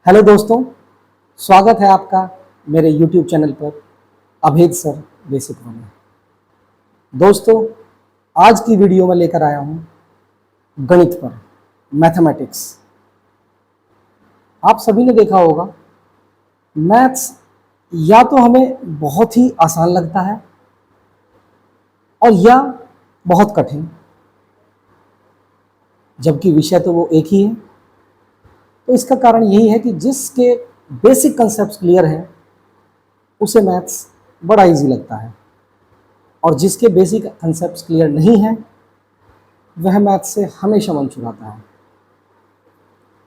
Hello दोस्तों, स्वागत है आपका मेरे YouTube चैनल पर अभेद सर बेसिक वन में। दोस्तों, आज की वीडियो में लेकर आया हूँ गणित पर, मैथमेटिक्स। आप सभी ने देखा होगा, मैथ्स या तो हमें बहुत ही आसान लगता है और या बहुत कठिन, जबकि विषय तो वो एक ही है। तो इसका कारण यही है कि जिसके बेसिक कंसेप्ट क्लियर हैं उसे मैथ्स बड़ा इजी लगता है, और जिसके बेसिक कंसेप्ट क्लियर नहीं है वह मैथ्स से हमेशा मन चुराता है।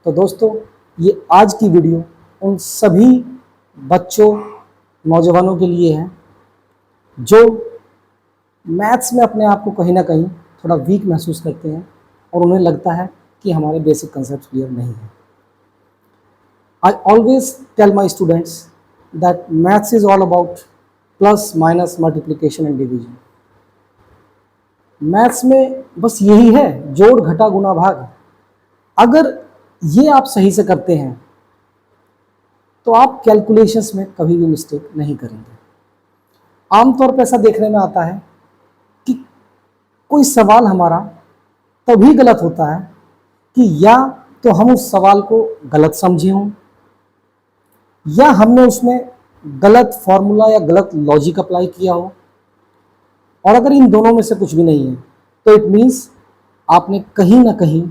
तो दोस्तों, ये आज की वीडियो उन सभी बच्चों, नौजवानों के लिए है जो मैथ्स में अपने आप को कहीं ना कहीं थोड़ा वीक महसूस करते हैं और उन्हें लगता है कि हमारे बेसिक कंसेप्ट क्लियर नहीं है। I always tell my students that maths is all about plus, minus, multiplication and division. Maths में बस यही है, जोड़, घटा, गुना, भाग। अगर ये आप सही से करते हैं तो आप कैलकुलेशंस में कभी भी मिस्टेक नहीं करेंगे। आमतौर पर ऐसा देखने में आता है कि कोई सवाल हमारा तभी गलत होता है कि या तो हम उस सवाल को गलत समझे हों, या हमने उसमें गलत फॉर्मूला या गलत लॉजिक अप्लाई किया हो। और अगर इन दोनों में से कुछ भी नहीं है तो इट मीन्स आपने कहीं ना कहीं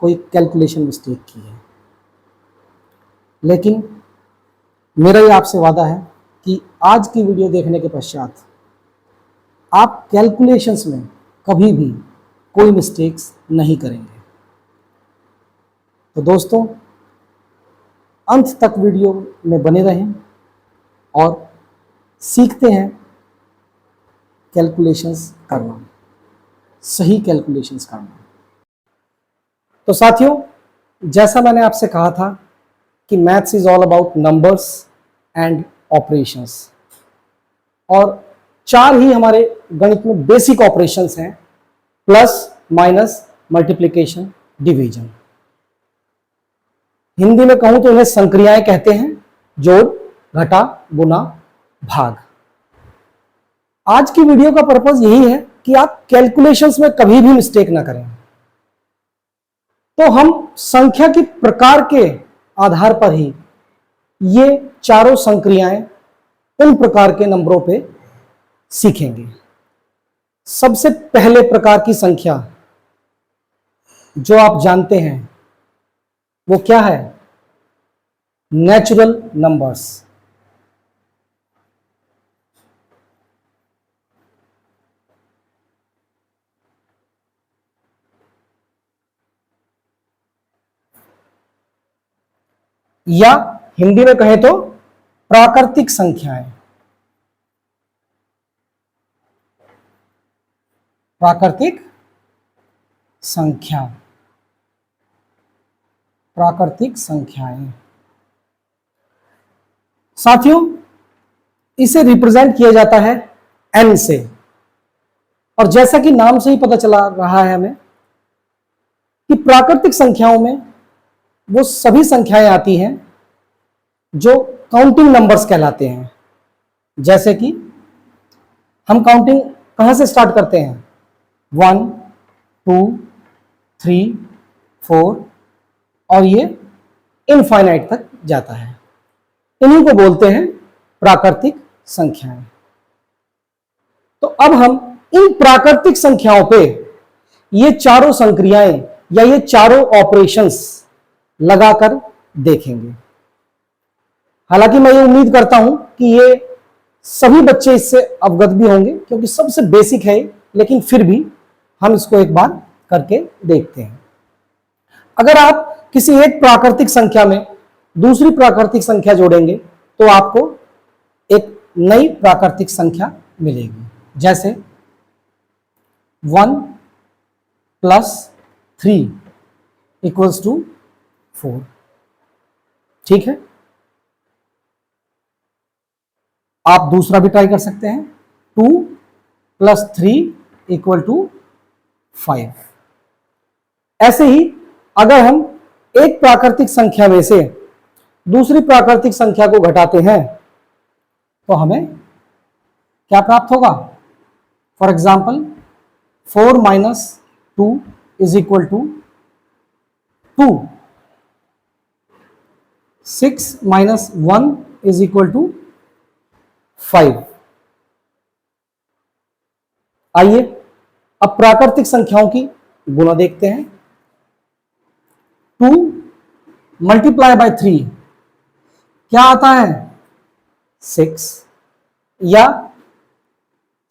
कोई कैलकुलेशन मिस्टेक की है। लेकिन मेरा ये आपसे वादा है कि आज की वीडियो देखने के पश्चात आप कैलकुलेशंस में कभी भी कोई मिस्टेक्स नहीं करेंगे। तो दोस्तों, अंत तक वीडियो में बने रहें और सीखते हैं कैलकुलेशंस करना, सही कैलकुलेशंस करना। तो साथियों, जैसा मैंने आपसे कहा था कि maths is all about numbers and operations, और चार ही हमारे गणित में बेसिक ऑपरेशंस हैं: plus, minus, multiplication, division. Hindi में कहूं तो इन्हें संक्रियाएं कहते हैं: जोड़, घटा, गुना, भाग। आज की वीडियो का पर्पस यही है कि आप कैलकुलेशंस में कभी भी मिस्टेक ना करें। तो हम संख्या की प्रकार के आधार पर ही ये चारों संक्रियाएं उन प्रकार के नंबरों पे सीखेंगे। सबसे पहले प्रकार की संख्या जो आप जानते हैं वो क्या है? Natural numbers. या हिंदी में कहें तो प्राकृतिक संख्याएं। प्राकृतिक संख्या, प्राकृतिक संख्याएं। साथियों, इसे रिप्रेजेंट किया जाता है n से, और जैसा कि नाम से ही पता चला रहा है हमें कि प्राकृतिक संख्याओं में वो सभी संख्याएं आती हैं जो काउंटिंग नंबर्स कहलाते हैं। जैसे कि हम काउंटिंग कहां से स्टार्ट करते हैं? 1, 2, 3, 4, और ये इनफाइनाइट तक जाता है। इन्हीं को बोलते हैं प्राकृतिक संख्याएं। तो अब हम इन प्राकृतिक संख्याओं पे ये चारों संक्रियाएं या ये चारों ऑपरेशंस लगाकर देखेंगे। हालांकि मैं ये उम्मीद करता हूं कि ये सभी बच्चे इससे अवगत भी होंगे, क्योंकि सबसे बेसिक है, लेकिन फिर भी हम इसको एक बार करके देखते हैं। अगर आप किसी एक प्राकृतिक संख्या में दूसरी प्राकृतिक संख्या जोड़ेंगे तो आपको एक नई प्राकृतिक संख्या मिलेगी। जैसे 1 + 3 = 4। ठीक है, आप दूसरा भी ट्राई कर सकते हैं। 2 + 3 = 5। ऐसे ही अगर हम एक प्राकृतिक संख्या में से दूसरी प्राकृतिक संख्या को घटाते हैं तो हमें क्या प्राप्त होगा? For example 4 minus 2 is equal to 2, 6 minus 1 is equal to 5। आइए अब प्राकृतिक संख्याओं की गुणा देखते हैं। 2 मल्टीप्लाई बाय 3 क्या आता है? 6, या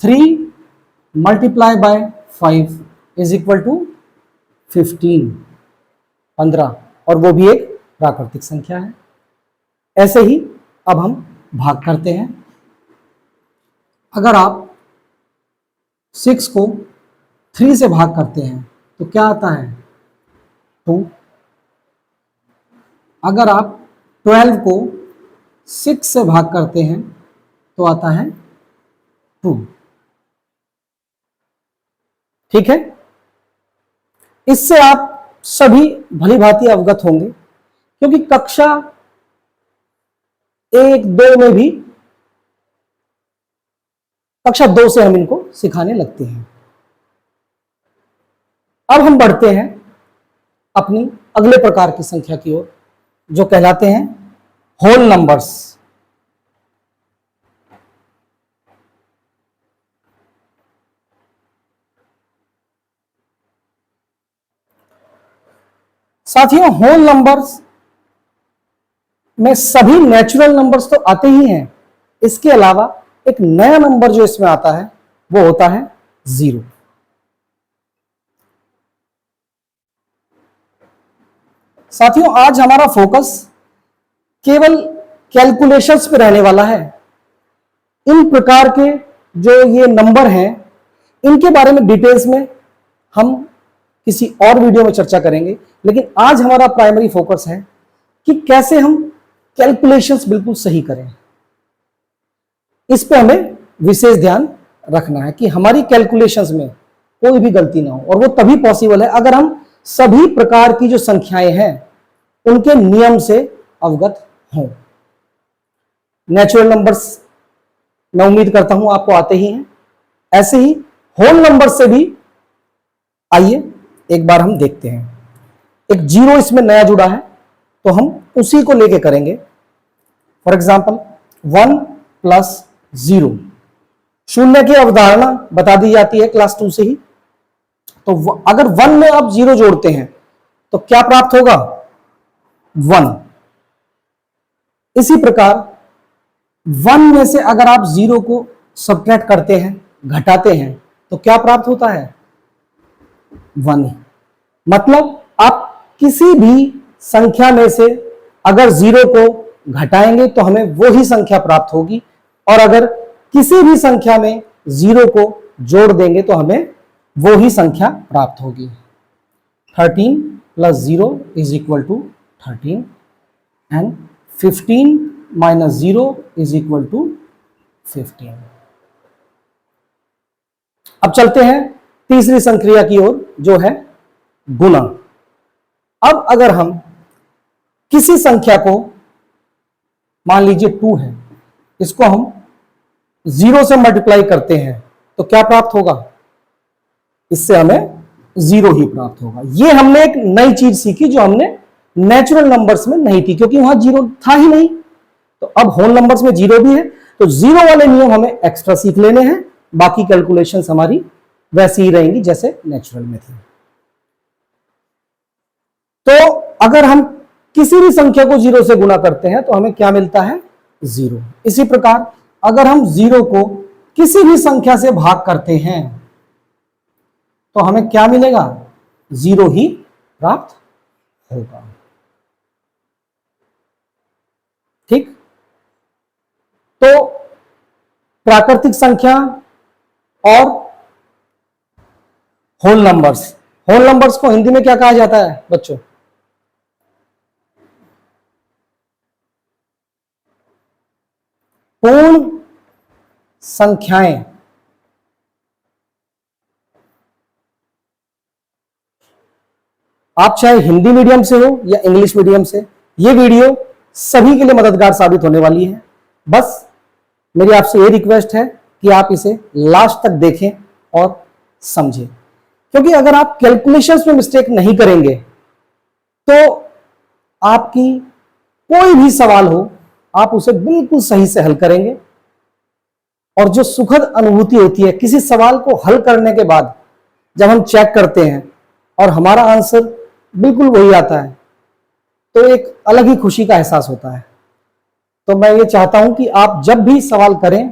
3 multiply by 5 is equal to 15, और वो भी एक प्राकृतिक संख्या है। ऐसे ही अब हम भाग करते हैं। अगर आप 6 को 3 से भाग करते हैं तो क्या आता है? 2। अगर आप 12 को 6 से भाग करते हैं तो आता है 2। ठीक है, इससे आप सभी भली भांति अवगत होंगे, क्योंकि कक्षा 1-2 में भी, कक्षा 2 से हम इनको सिखाने लगते हैं। अब हम बढ़ते हैं अपनी अगले प्रकार की संख्या की ओर, जो कहलाते हैं होल नंबर्स। साथियों, होल नंबर्स में सभी नेचुरल नंबर्स तो आते ही हैं, इसके अलावा एक नया नंबर जो इसमें आता है वो होता है 0। साथियों, आज हमारा फोकस केवल कैलकुलेशंस पे रहने वाला है। इन प्रकार के जो ये नंबर हैं, इनके बारे में डिटेल्स में हम किसी और वीडियो में चर्चा करेंगे, लेकिन आज हमारा प्राइमरी फोकस है कि कैसे हम कैलकुलेशंस बिल्कुल सही करें। इस पे हमें विशेष ध्यान रखना है कि हमारी कैलकुलेशंस में कोई भी गलती ना हो, और वो तभी पॉसिबल है अगर हम सभी प्रकार की जो संख्याएं हैं उनके नियम से अवगत हों। नेचुरल नंबर्स मैं उम्मीद करता हूं आपको आते ही हैं, ऐसे ही होल नंबर से भी आइए एक बार हम देखते हैं। एक 0 इसमें नया जुड़ा है तो हम उसी को लेके करेंगे। फॉर एग्जाम्पल 1 प्लस 0, शून्य की अवधारणा बता दी जाती है क्लास 2 से ही। तो अगर 1 में आप 0 जोड़ते हैं तो क्या प्राप्त होगा? 1। इसी प्रकार 1 में से अगर आप 0 को सब्ट्रैक्ट करते हैं, घटाते हैं, तो क्या प्राप्त होता है? 1। मतलब आप किसी भी संख्या में से अगर 0 को घटाएंगे तो हमें वो ही संख्या प्राप्त होगी, और अगर किसी भी संख्या में 0 को जोड़ देंगे तो हमें वो ही संख्या प्राप्त होगी। 13 plus 0 is equal to 13, and 15 minus 0 is equal to 15। अब चलते हैं तीसरी संक्रिया की ओर, जो है गुणा। अब अगर हम किसी संख्या को, मान लीजिए 2 है, इसको हम 0 से मल्टीप्लाई करते हैं तो क्या प्राप्त होगा? इससे हमें 0 ही प्राप्त होगा। ये हमने एक नई चीज सीखी जो हमने नेचुरल नंबर्स में नहीं थी, क्योंकि वहां 0 था ही नहीं। तो अब होल नंबर्स में 0 भी है, तो 0 वाले नियम हमें एक्स्ट्रा सीख लेने हैं, बाकी कैलकुलेशंस हमारी वैसी ही रहेंगी जैसे नेचुरल में थी। तो अगर हम किसी भी संख्या को 0 से गुणा करते हैं तो हमें क्या मिलता है? 0। इसी प्रकार अगर हम 0 को किसी भी संख्या से भाग करते हैं तो हमें क्या मिलेगा? 0 ही प्राप्त होगा। ठीक, तो प्राकृतिक संख्या और होल नंबर्स, होल नंबर्स को हिंदी में क्या कहा जाता है बच्चों? पूर्ण संख्याएं। आप चाहे हिंदी मीडियम से हो या इंग्लिश मीडियम से, ये वीडियो सभी के लिए मददगार साबित होने वाली है। बस मेरी आपसे ये रिक्वेस्ट है कि आप इसे लास्ट तक देखें और समझें, क्योंकि अगर आप कैलकुलेशंस में मिस्टेक नहीं करेंगे तो आपकी कोई भी सवाल हो आप उसे बिल्कुल सही से हल करेंगे। और जो सुखद अनुभूति होती है किसी सवाल को हल करने के बाद, जब हम चेक करते हैं और हमारा आंसर बिल्कुल वही आता है, तो एक अलग ही खुशी का एहसास होता है। तो मैं ये चाहता हूं कि आप जब भी सवाल करें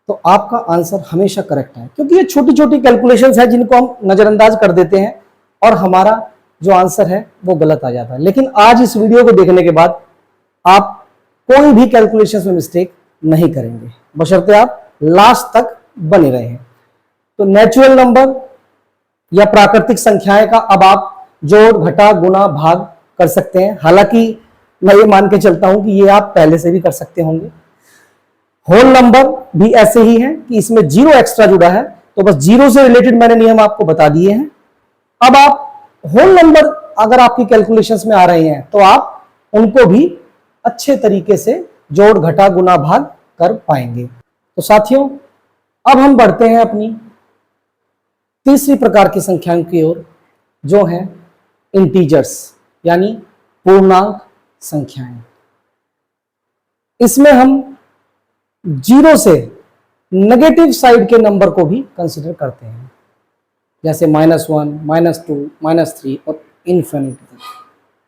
तो आपका आंसर हमेशा करेक्ट है, क्योंकि ये छोटी छोटी कैलकुलेशंस है जिनको हम नजरअंदाज कर देते हैं और हमारा जो आंसर है वो गलत आ जाता है। लेकिन आज इस वीडियो को देखने के बाद आप कोई भी कैलकुलेशंस में मिस्टेक नहीं करेंगे, बशर्ते आप लास्ट तक बने रहे। तो नेचुरल नंबर या प्राकृतिक संख्याएं का अब आप जोड़, घटा, गुणा, भाग कर सकते हैं। हालांकि मैं ये मान के चलता हूं कि ये आप पहले से भी कर सकते होंगे। होल नंबर भी ऐसे ही है कि इसमें जीरो एक्स्ट्रा जुड़ा है, तो बस जीरो से रिलेटेड मैंने नियम आपको बता दिए हैं। अब आप होल नंबर अगर आपकी कैलकुलेशंस में आ रहे हैं तो आप उनको भी अच्छे तरीके से जोड़, घटा, गुणा, भाग कर पाएंगे। तो साथियों, अब हम बढ़ते हैं अपनी तीसरी प्रकार की संख्याओं की ओर, जो है इंटीजर्स यानी पूर्णांक संख्याएं। इसमें हम जीरो से नेगेटिव साइड के नंबर को भी कंसीडर करते हैं, जैसे -1, -2, -3 और इन्फिनिटी तक।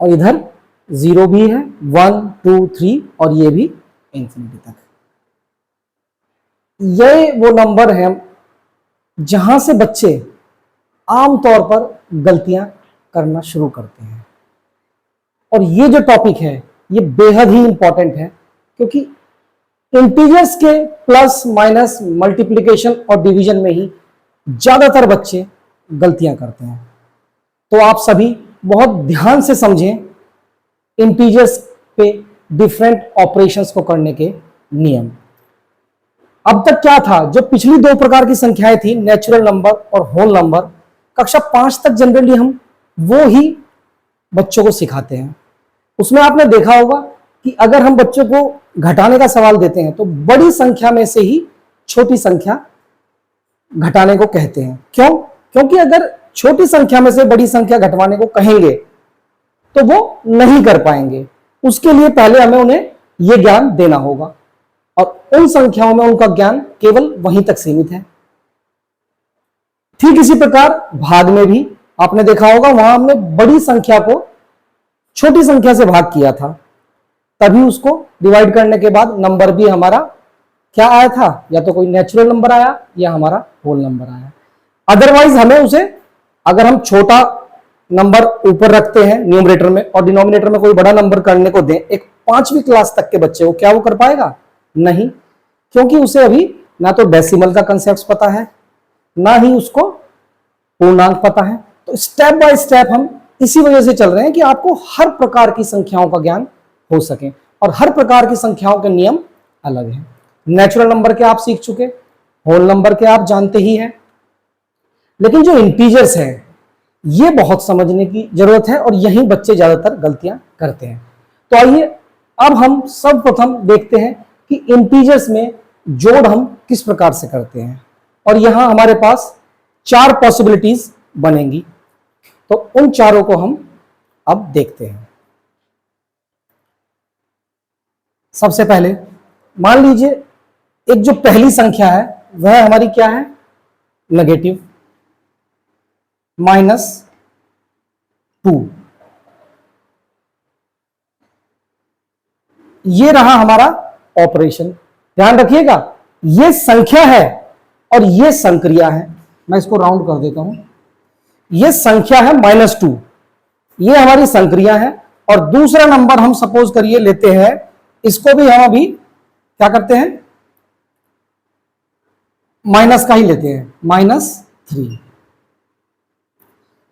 और इधर जीरो भी है, 1, 2, 3 और ये भी इन्फिनिटी तक। ये वो नंबर हैं जहां से बच्चे आमतौर पर गलतियां करना शुरू करते हैं। और ये जो टॉपिक है ये बेहद ही इंपॉर्टेंट है, क्योंकि इंटीजर्स के प्लस, माइनस, मल्टीप्लिकेशन और डिवीजन में ही ज्यादातर बच्चे गलतियां करते हैं। तो आप सभी बहुत ध्यान से समझें इंटीजर्स पे डिफरेंट ऑपरेशंस को करने के नियम। अब तक क्या था, जो पिछली दो प्रकार की संख्याएं थी, नेचुरल नंबर और होल नंबर, कक्षा 5 तक जनरली हम वो ही बच्चों को सिखाते हैं। उसमें आपने देखा होगा कि अगर हम बच्चों को घटाने का सवाल देते हैं तो बड़ी संख्या में से ही छोटी संख्या घटाने को कहते हैं। क्यों? क्योंकि अगर छोटी संख्या में से बड़ी संख्या घटवाने को कहेंगे तो वो नहीं कर पाएंगे। उसके लिए पहले हमें उन्हें यह ज्ञान देना होगा, और उन संख्याओं में उनका ज्ञान केवल वहीं तक सीमित है। ठीक इसी प्रकार भाग में भी आपने देखा होगा, वहां हमने बड़ी संख्या को छोटी संख्या से भाग किया था, तभी उसको डिवाइड करने के बाद नंबर भी हमारा क्या आया था, या तो कोई नेचुरल नंबर आया या हमारा होल नंबर आया। अदरवाइज हमें उसे, अगर हम छोटा नंबर ऊपर रखते हैं न्यूमरेटर में और डिनोमिनेटर में कोई बड़ा नंबर करने को दें, एक 5वीं क्लास तक के बच्चे को, क्या वो कर पाएगा? नहीं, क्योंकि उसे अभी ना तो डेसिमल का कंसेप्ट पता है, ना ही उसको पूर्णांक पता है। तो स्टेप बाय स्टेप हम इसी वजह से चल रहे हैं कि आपको हर प्रकार की संख्याओं का ज्ञान हो सके, और हर प्रकार की संख्याओं के नियम अलग हैं। नेचुरल नंबर के आप सीख चुके, होल नंबर के आप जानते ही हैं, लेकिन जो इंटीजर्स हैं ये बहुत समझने की जरूरत है, और यही बच्चे ज्यादातर गलतियां करते हैं। तो आइए अब हम सब प्रथम देखते हैं कि इंटीजर्स में जोड़ हम किस प्रकार से करते हैं, और यहां हमारे पास 4 पॉसिबिलिटीज बनेंगी। तो उन चारों को हम अब देखते हैं। सबसे पहले मान लीजिए एक जो पहली संख्या है वह हमारी क्या है? नेगेटिव, -2। ये रहा हमारा ऑपरेशन। ध्यान रखिएगा, ये संख्या है और ये संक्रिया है। मैं इसको राउंड कर देता हूं। ये संख्या है -2, ये हमारी संक्रिया है, और दूसरा नंबर हम सपोज करिए लेते हैं, इसको भी हम अभी क्या करते हैं, माइनस का ही लेते हैं, -3।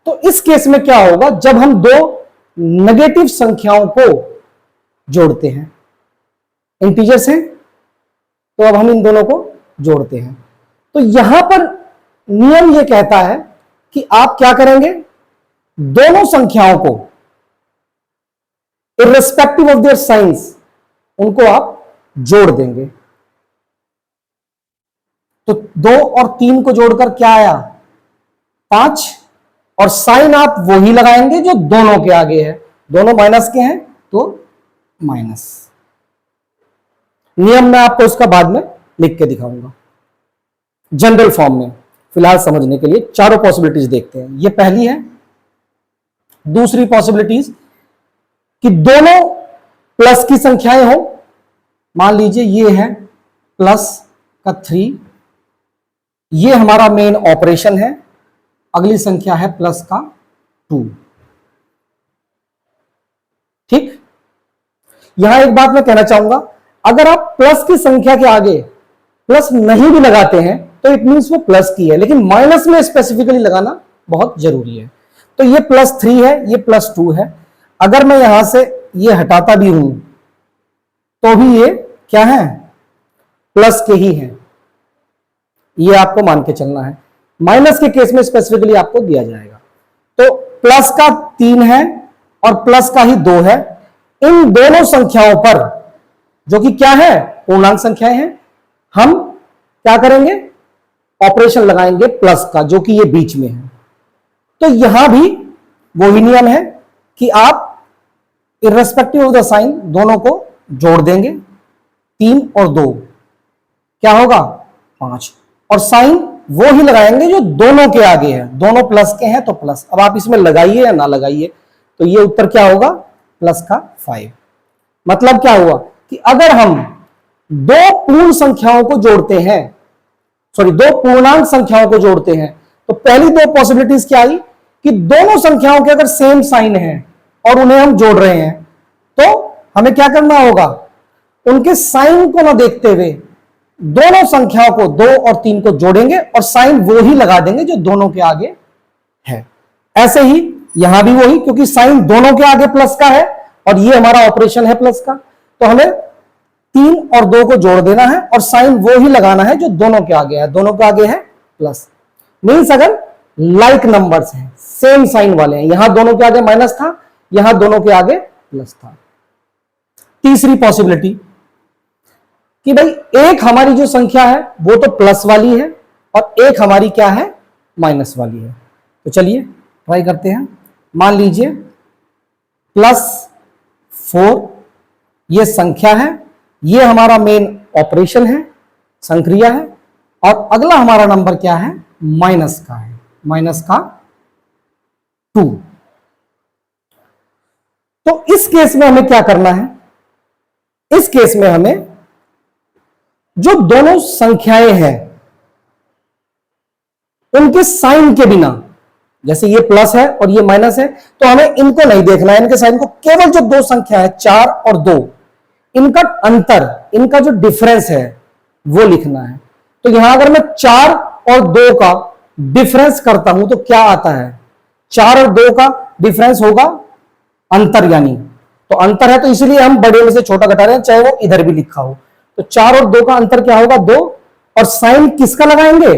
तो इस केस में क्या होगा, जब हम दो नेगेटिव संख्याओं को जोड़ते हैं, इंटीजर्स हैं, तो अब हम इन दोनों को जोड़ते हैं। तो यहां पर नियम यह कहता है कि आप क्या करेंगे, दोनों संख्याओं को इर्रेस्पेक्टिव ऑफ देयर साइंस उनको आप जोड़ देंगे। तो 2 और 3 को जोड़कर क्या आया? 5। और साइन आप वही लगाएंगे जो दोनों के आगे है, दोनों माइनस के हैं तो माइनस। नियम मैं आपको इसका बाद में लिख के दिखाऊंगा जनरल फॉर्म में। फिलहाल समझने के लिए चारों पॉसिबिलिटीज देखते हैं। ये पहली है। दूसरी पॉसिबिलिटीज कि दोनों प्लस की संख्याएं हो। मान लीजिए ये है प्लस का 3, ये हमारा मेन ऑपरेशन है। अगली संख्या है प्लस का 2। ठीक। यहां एक बात मैं कहना चाहूंगा, अगर आप प्लस की संख्या के आगे प्लस नहीं भी लगाते हैं तो इट मींस वो प्लस की है, लेकिन माइनस में स्पेसिफिकली लगाना बहुत जरूरी है। तो ये +3 है, ये +2 है। अगर मैं यहां से ये हटाता भी हूं तो भी ये क्या है? प्लस के ही है। ये आपको मान के चलना है। माइनस के केस में स्पेसिफिकली आपको दिया जाएगा। तो प्लस का 3 है और प्लस का ही 2 है। इन दोनों संख्याओं पर, जो कि क्या है? पूर्णांक संख्याएं हैं, हम क्या करेंगे? ऑपरेशन लगाएंगे प्लस का, जो कि ये बीच में है। तो यहां भी वही नियम है कि आप इर्रेस्पेक्टिव ऑफ द साइन दोनों को जोड़ देंगे। 3 और 2 क्या होगा? 5। और साइन वो ही लगाएंगे जो दोनों के आगे है। दोनों प्लस के हैं तो प्लस। अब आप इसमें लगाइए या ना लगाइए, तो ये उत्तर क्या होगा? प्लस का 5। मतलब क्या हुआ कि अगर हम दो पूर्ण संख्याओं को जोड़ते हैं, सॉरी दो पूर्णांक संख्याओं को जोड़ते हैं, तो पहली दो पॉसिबिलिटीज क्या आई कि दोनों संख्याओं के अगर सेम साइन है और उन्हें हम जोड़ रहे हैं, तो हमें क्या करना होगा? उनके साइन को ना देखते हुए दोनों संख्याओं को 2 और 3 को जोड़ेंगे और साइन वो ही लगा देंगे जो दोनों के आगे है। ऐसे ही यहां भी वही, क्योंकि साइन दोनों के आगे प्लस का है और ये हमारा ऑपरेशन है प्लस का, तो हमें 3 और 2 को जोड़ देना है और साइन वो ही लगाना है जो दोनों के आगे है। दोनों के आगे है प्लस। मीन्स अगर लाइक नंबर्स हैं, सेम साइन वाले हैं, यहां दोनों के आगे माइनस था, यहां दोनों के आगे प्लस था। तीसरी पॉसिबिलिटी कि भाई एक हमारी जो संख्या है वो तो प्लस वाली है और एक हमारी क्या है? माइनस वाली है। तो चलिए ट्राई करते हैं। मान लीजिए +4 ये संख्या है, ये हमारा मेन ऑपरेशन है, संक्रिया है, और अगला हमारा नंबर क्या है? माइनस का है, माइनस का 2। तो इस केस में हमें क्या करना है? इस केस में हमें जो दोनों संख्याएं हैं उनके साइन के बिना, जैसे ये प्लस है और ये माइनस है, तो हमें इनको नहीं देखना है, इनके साइन को, केवल जो दो संख्या है 4 और 2, इनका अंतर, इनका जो डिफरेंस है वो लिखना है। तो यहां अगर मैं 4 और 2 का डिफरेंस करता हूं तो क्या आता है? 4 और 2 का डिफरेंस होगा अंतर, यानी तो अंतर है तो इसलिए हम बड़े में से छोटा घटा रहे हैं, चाहे वो इधर भी लिखा हो। तो 4 और 2 का अंतर क्या होगा? 2। और साइन किसका लगाएंगे?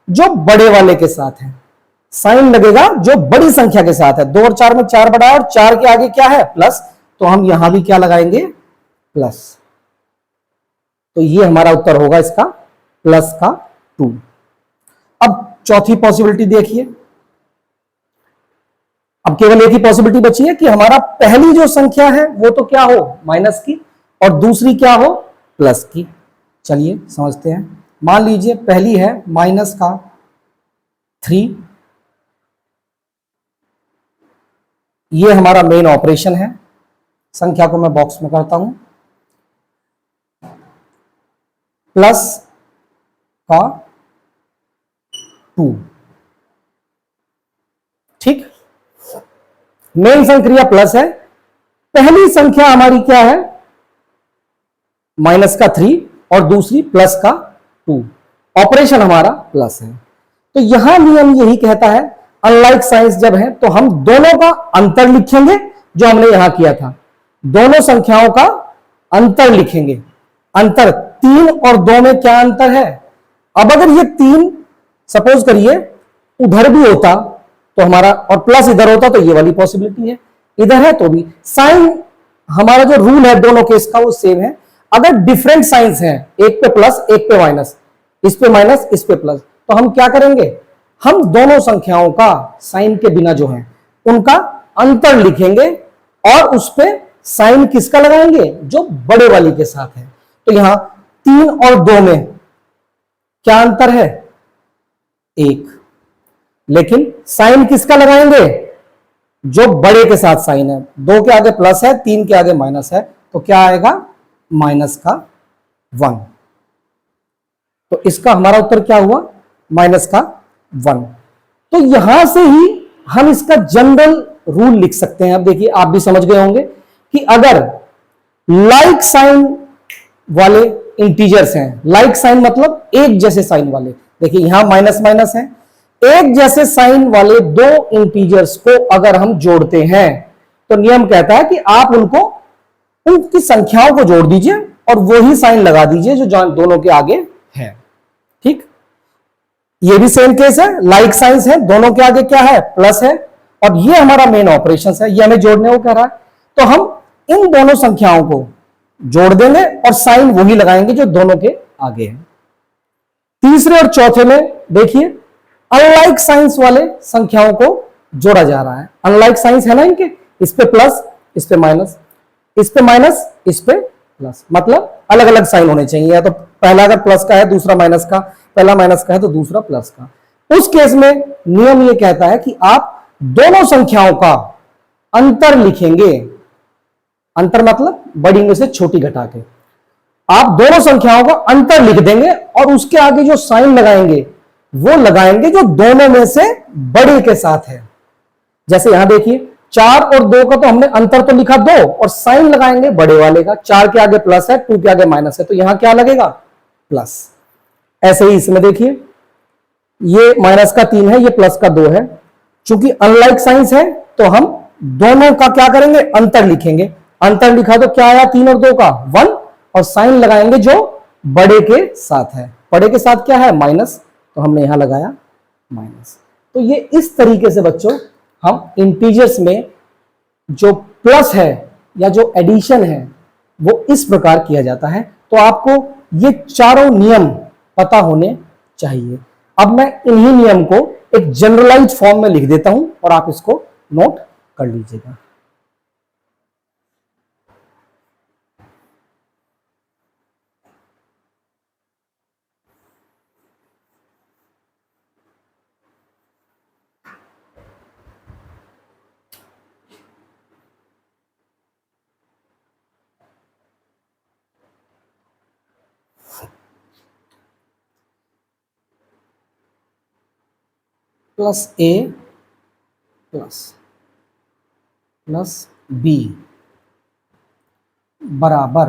जो बड़े वाले के साथ है। साइन लगेगा जो बड़ी संख्या के साथ है। 2 और 4 में 4 बड़ा है और 4 के आगे क्या है? प्लस। तो हम यहां भी क्या लगाएंगे? प्लस। तो ये हमारा उत्तर होगा इसका प्लस का 2। अब चौथी पॉसिबिलिटी देखिए। अब केवल एक ही पॉसिबिलिटी बची है कि हमारा पहली जो संख्या है वो तो क्या हो? माइनस की, और दूसरी क्या हो? प्लस की। चलिए समझते हैं। मान लीजिए पहली है माइनस का 3, ये हमारा मेन ऑपरेशन है। संख्या को मैं बॉक्स में करता हूं। प्लस का 2। ठीक, मेन संक्रिया प्लस है। पहली संख्या हमारी क्या है? माइनस का 3 और दूसरी प्लस का 2। ऑपरेशन हमारा प्लस है। तो यहां नियम यही कहता है, अनलाइक साइंस जब है तो हम दोनों का अंतर लिखेंगे, जो हमने यहां किया था। दोनों संख्याओं का अंतर लिखेंगे। अंतर 3 और 2 में क्या अंतर है? अब अगर ये 3 सपोज करिए उधर भी होता तो हमारा, और प्लस इधर होता तो ये वाली पॉसिबिलिटी है, इधर है तो भी साइन हमारा जो रूल है दोनों केस का वो सेम है। अगर डिफरेंट साइंस हैं, एक पे प्लस एक पे माइनस, इस पे माइनस इस पे प्लस, तो हम क्या करेंगे, हम दोनों संख्याओं का साइन के बिना जो है उनका अंतर लिखेंगे और उस पे साइन किसका लगाएंगे, जो बड़े वाली के साथ है। तो यहां 3 और 2 में क्या अंतर है, 1, लेकिन साइन किसका लगाएंगे, जो बड़े के साथ साइन है। 2 के आगे प्लस है, 3 के आगे माइनस है, तो क्या आएगा, माइनस का 1। तो इसका हमारा उत्तर क्या हुआ, माइनस का 1। तो यहां से ही हम इसका जनरल रूल लिख सकते हैं। अब देखिए, आप भी समझ गए होंगे कि अगर लाइक साइन वाले इंटीजर्स हैं, लाइक साइन मतलब एक जैसे साइन वाले, देखिए यहां माइनस माइनस है, एक जैसे साइन वाले दो इंटीजर्स को अगर हम जोड़ते हैं तो नियम कहता है कि आप उनको, उनकी संख्याओं को जोड़ दीजिए और वही साइन लगा दीजिए जो दोनों के आगे है। ठीक, ये भी सेम केस है, लाइक साइंस है, दोनों के आगे क्या है, प्लस है, और ये हमारा मेन ऑपरेशन है, ये हमें जोड़ने को कह रहा है। तो हम इन दोनों संख्याओं को जोड़ देंगे और साइन वही लगाएंगे जो दोनों के आगे है। तीसरे और चौथे में देखिए, अनलाइक साइंस वाले संख्याओं को जोड़ा जा रहा है। अनलाइक साइंस है ना इनके, इस पे प्लस इस पे माइनस, इस पे माइनस इस पे प्लस, मतलब अलग अलग साइन होने चाहिए, या तो पहला अगर प्लस का है दूसरा माइनस का, पहला माइनस का है तो दूसरा प्लस का। उस केस में नियम ये कहता है कि आप दोनों संख्याओं का अंतर लिखेंगे, अंतर मतलब बड़ी में से छोटी घटा के, आप दोनों संख्याओं का अंतर लिख देंगे और उसके आगे जो साइन लगाएंगे वो लगाएंगे जो दोनों में से बड़े के साथ है। जैसे यहां देखिए, 4 और 2 का तो हमने अंतर तो लिखा 2 और साइन लगाएंगे बड़े वाले का, 4 के आगे प्लस है, 2 के आगे माइनस है, तो यहां क्या लगेगा, प्लस। ऐसे ही इसमें देखिए, ये माइनस का 3 है, ये प्लस का 2 है, चूंकि अनलाइक साइंस है तो हम दोनों का क्या करेंगे, अंतर लिखेंगे। अंतर लिखा तो क्या आया, 3 और 2 का 1, और साइन लगाएंगे जो बड़े के साथ है। बड़े के साथ क्या है, माइनस, तो हमने यहां लगाया माइनस। तो ये इस तरीके से बच्चों हम इंटीजर्स में जो प्लस है या जो एडिशन है वो इस प्रकार किया जाता है। तो आपको ये चारों नियम पता होने चाहिए। अब मैं इन्हीं नियम को एक जनरलाइज फॉर्म में लिख देता हूं और आप इसको नोट कर लीजिएगा। Plus A plus plus B बराबर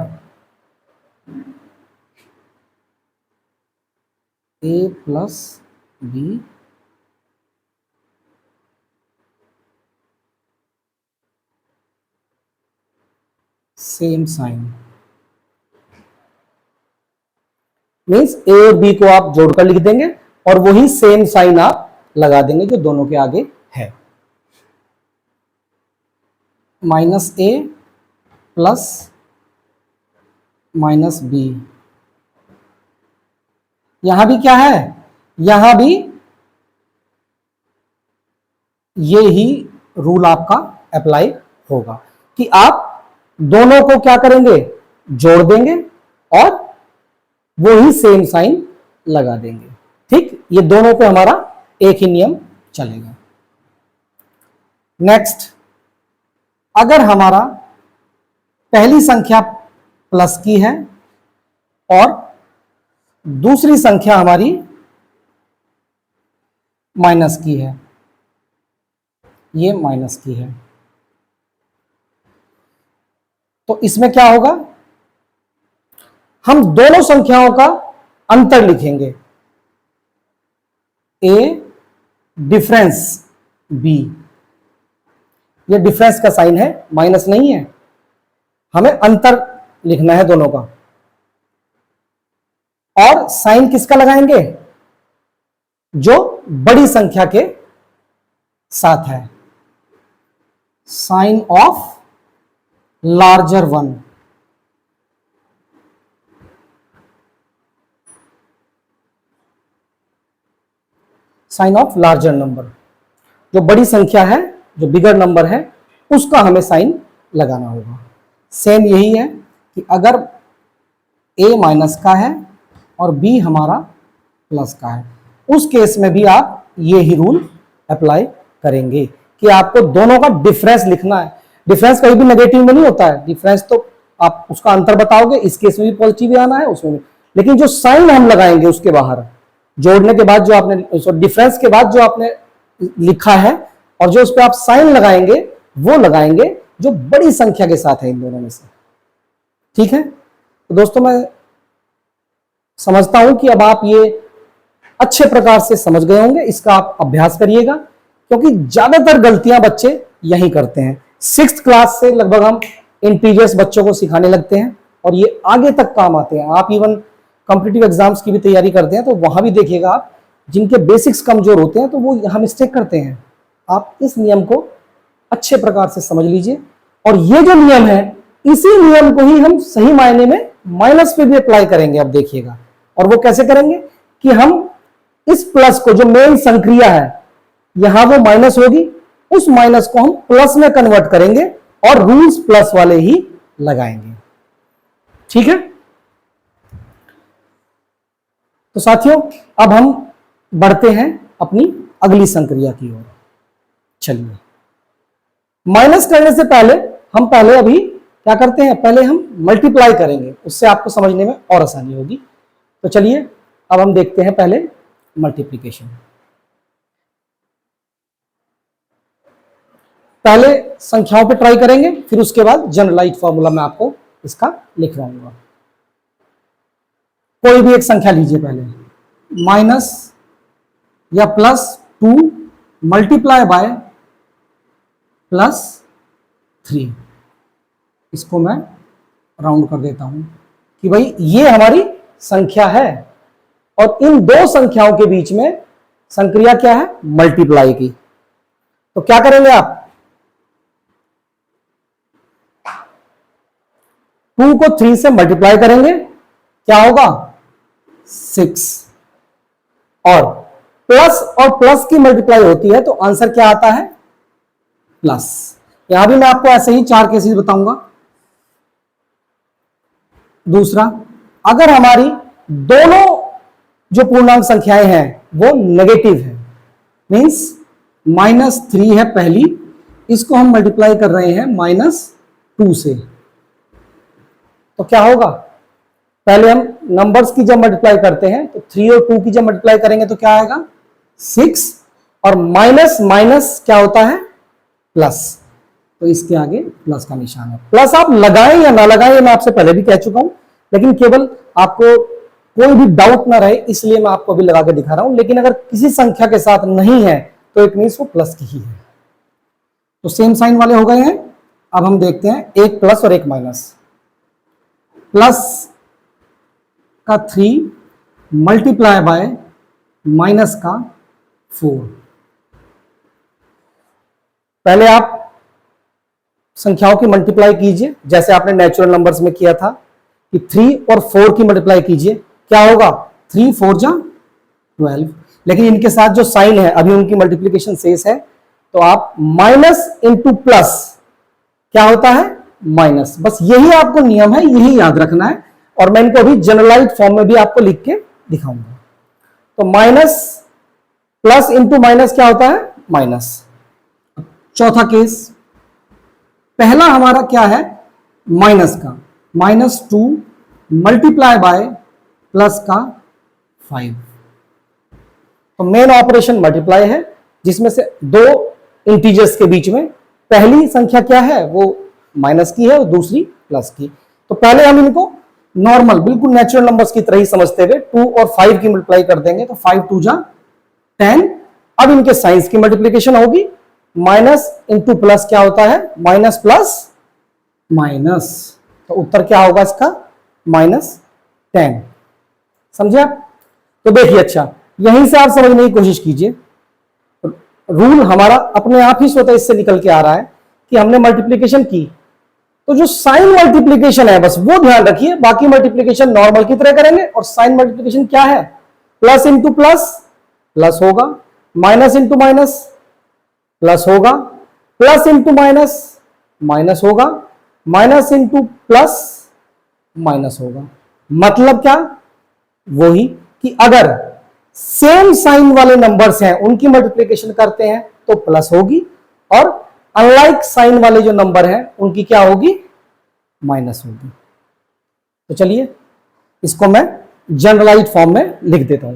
A plus B same sign, means A और बी को आप जोड़कर लिख देंगे और वही सेम साइन आप लगा देंगे जो दोनों के आगे है। माइनस ए प्लस माइनस बी, यहां भी क्या है, यहां भी ये ही रूल आपका अप्लाई होगा कि आप दोनों को क्या करेंगे, जोड़ देंगे और वो ही सेम साइन लगा देंगे। ठीक, ये दोनों पे हमारा एक ही नियम चलेगा। नेक्स्ट, अगर हमारा पहली संख्या प्लस की है और दूसरी संख्या हमारी माइनस की है, ये माइनस की है, तो इसमें क्या होगा, हम दोनों संख्याओं का अंतर लिखेंगे, ए डिफरेंस बी, ये डिफरेंस का साइन है, माइनस नहीं है, हमें अंतर लिखना है दोनों का, और साइन किसका लगाएंगे, जो बड़ी संख्या के साथ है, sign of larger one, sign of larger number. जो बड़ी संख्या है, जो बिगर नंबर है, उसका हमें साइन लगाना होगा। सेम यही है कि अगर a माइनस का है और b हमारा प्लस का है, उस केस में भी आप ये ही रूल अप्लाई करेंगे कि आपको दोनों का डिफरेंस लिखना है। डिफरेंस कहीं भी नेगेटिव में नहीं होता है, डिफरेंस तो आप उसका अंतर बताओगे, इस केस में भी पॉजिटिव आना है, उसमें भी, लेकिन जो साइन हम लगाएंगे उसके बाहर, जोड़ने के बाद जो आपने, डिफरेंस के बाद जो आपने लिखा है और जो उस पर आप साइन लगाएंगे, वो लगाएंगे जो बड़ी संख्या के साथ है इन दोनों में से। ठीक है, तो दोस्तों मैं समझता हूं कि अब आप ये अच्छे प्रकार से समझ गए होंगे। इसका आप अभ्यास करिएगा, क्योंकि ज्यादातर गलतियां बच्चे यही करते हैं। 6th क्लास से लगभग हम इंटीजर्स बच्चों को सिखाने लगते हैं और ये आगे तक काम आते हैं। आप इवन कॉम्पिटिटिव एग्जाम्स की भी तैयारी करते हैं तो वहां भी देखिएगा आप, जिनके बेसिक्स कमजोर होते हैं तो वो यहां मिस्टेक करते हैं। आप इस नियम को अच्छे प्रकार से समझ लीजिए, और ये जो नियम है, इसी नियम को ही हम सही मायने में माइनस पे भी अप्लाई करेंगे। अब देखिएगा, और वो कैसे करेंगे कि हम इस प्लस को, जो मेन संक्रिया है, यहां वो माइनस होगी, उस माइनस को हम प्लस में कन्वर्ट करेंगे और रूल्स प्लस वाले ही लगाएंगे। ठीक है, तो साथियों अब हम बढ़ते हैं अपनी अगली संक्रिया की ओर। चलिए, माइनस करने से पहले हम अभी क्या करते हैं, पहले हम मल्टीप्लाई करेंगे, उससे आपको समझने में और आसानी होगी। तो चलिए अब हम देखते हैं पहले मल्टीप्लिकेशन। पहले संख्याओं पे ट्राई करेंगे, फिर उसके बाद जनरलाइज्ड फॉर्मूला मैं आपको इसका लिखवाऊंगा। कोई भी एक संख्या लीजिए, पहले माइनस या +2 मल्टीप्लाई बाय +3। इसको मैं राउंड कर देता हूं कि भाई ये हमारी संख्या है और इन दो संख्याओं के बीच में संक्रिया क्या है, मल्टीप्लाई की। तो क्या करेंगे आप, 2 को 3 से मल्टीप्लाई करेंगे, क्या होगा 6, और प्लस की मल्टीप्लाई होती है तो आंसर क्या आता है, प्लस। यहां भी मैं आपको ऐसे ही 4 केसेस बताऊंगा। दूसरा, अगर हमारी दोनों जो पूर्णांक संख्याएं हैं वो नेगेटिव है, मींस -3 है पहली, इसको हम मल्टीप्लाई कर रहे हैं -2 से, तो क्या होगा, पहले हम नंबर्स की जब मल्टीप्लाई करते हैं तो 3 और 2 की जब मल्टीप्लाई करेंगे तो क्या आएगा 6, और माइनस माइनस क्या होता है, प्लस, तो इसके आगे प्लस का निशान है। प्लस आप लगाएं या ना लगाएं मैं आपसे पहले भी कह चुका हूं, लेकिन केवल आपको कोई भी डाउट ना रहे इसलिए मैं आपको अभी लगा के दिखा रहा हूं। लेकिन अगर किसी संख्या के साथ नहीं है तो इट मींस वो प्लस की ही है। तो सेम साइन वाले हो गए हैं। अब हम देखते हैं एक प्लस और एक माइनस। प्लस का 3 मल्टीप्लाई बाय माइनस का 4। पहले आप संख्याओं की मल्टीप्लाई कीजिए जैसे आपने नेचुरल नंबर्स में किया था कि 3 और 4 की मल्टीप्लाई कीजिए, क्या होगा 3 4 जा 12। लेकिन इनके साथ जो साइन है अभी उनकी मल्टीप्लीकेशन शेष है, तो आप माइनस इंटू प्लस क्या होता है माइनस। बस यही आपको नियम है, यही याद रखना है, और मैं इनको अभी जनरलाइज्ड फॉर्म में भी आपको लिख के दिखाऊंगा। तो माइनस प्लस इंटू माइनस क्या होता है माइनस। चौथा केस, पहला हमारा क्या है माइनस का, -2 मल्टीप्लाई बाय प्लस का 5। तो मेन ऑपरेशन मल्टीप्लाई है जिसमें से दो इंटीजर्स के बीच में पहली संख्या क्या है वो माइनस की है और दूसरी प्लस की। तो पहले हम इनको नॉर्मल बिल्कुल नेचुरल नंबर्स की तरह ही समझते हुए 2 और 5 की मल्टीप्लाई कर देंगे, तो 5 2 जा 10। अब इनके साइंस की मल्टीप्लीकेशन होगी, माइनस इंटू प्लस क्या होता है माइनस प्लस माइनस, तो उत्तर क्या होगा इसका -10। समझे आप। तो देखिए, अच्छा यहीं से आप समझने की कोशिश कीजिए, रूल हमारा अपने आप ही स्वतः इससे निकल के आ रहा है कि हमने मल्टीप्लीकेशन की तो जो साइन मल्टीप्लीकेशन है बस वो ध्यान रखिए, बाकी मल्टीप्लीकेशन नॉर्मल की तरह करेंगे। और साइन मल्टीप्लीकेशन क्या है? प्लस इंटू प्लस प्लस होगा, माइनस इंटू माइनस प्लस होगा, प्लस इंटू माइनस माइनस होगा, माइनस इंटू प्लस माइनस होगा। मतलब क्या? वही कि अगर सेम साइन वाले नंबर्स हैं उनकी मल्टीप्लिकेशन करते हैं तो प्लस होगी, और अनलाइक साइन वाले जो नंबर हैं उनकी क्या होगी? माइनस होगी। तो चलिए इसको मैं जनरलाइज्ड फॉर्म में लिख देता हूं।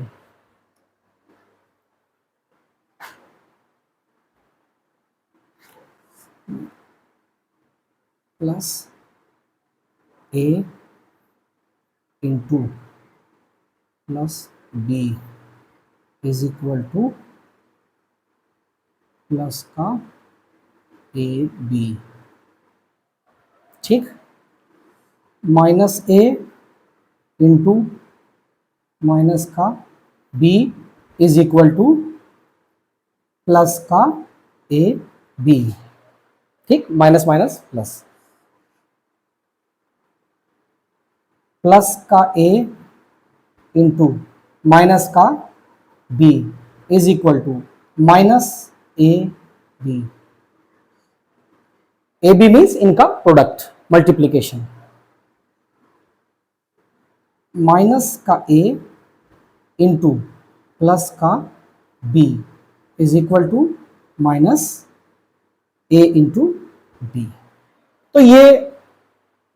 Plus a into plus b is equal to plus का ए बी, ठीक। माइनस ए इंटू माइनस का b is equal to plus का ए बी, ठीक। माइनस माइनस प्लस, प्लस का ए इंटू माइनस का b is equal to minus a b. A b means इनका product, multiplication. Minus का a into plus का b is equal to minus a into b. तो ये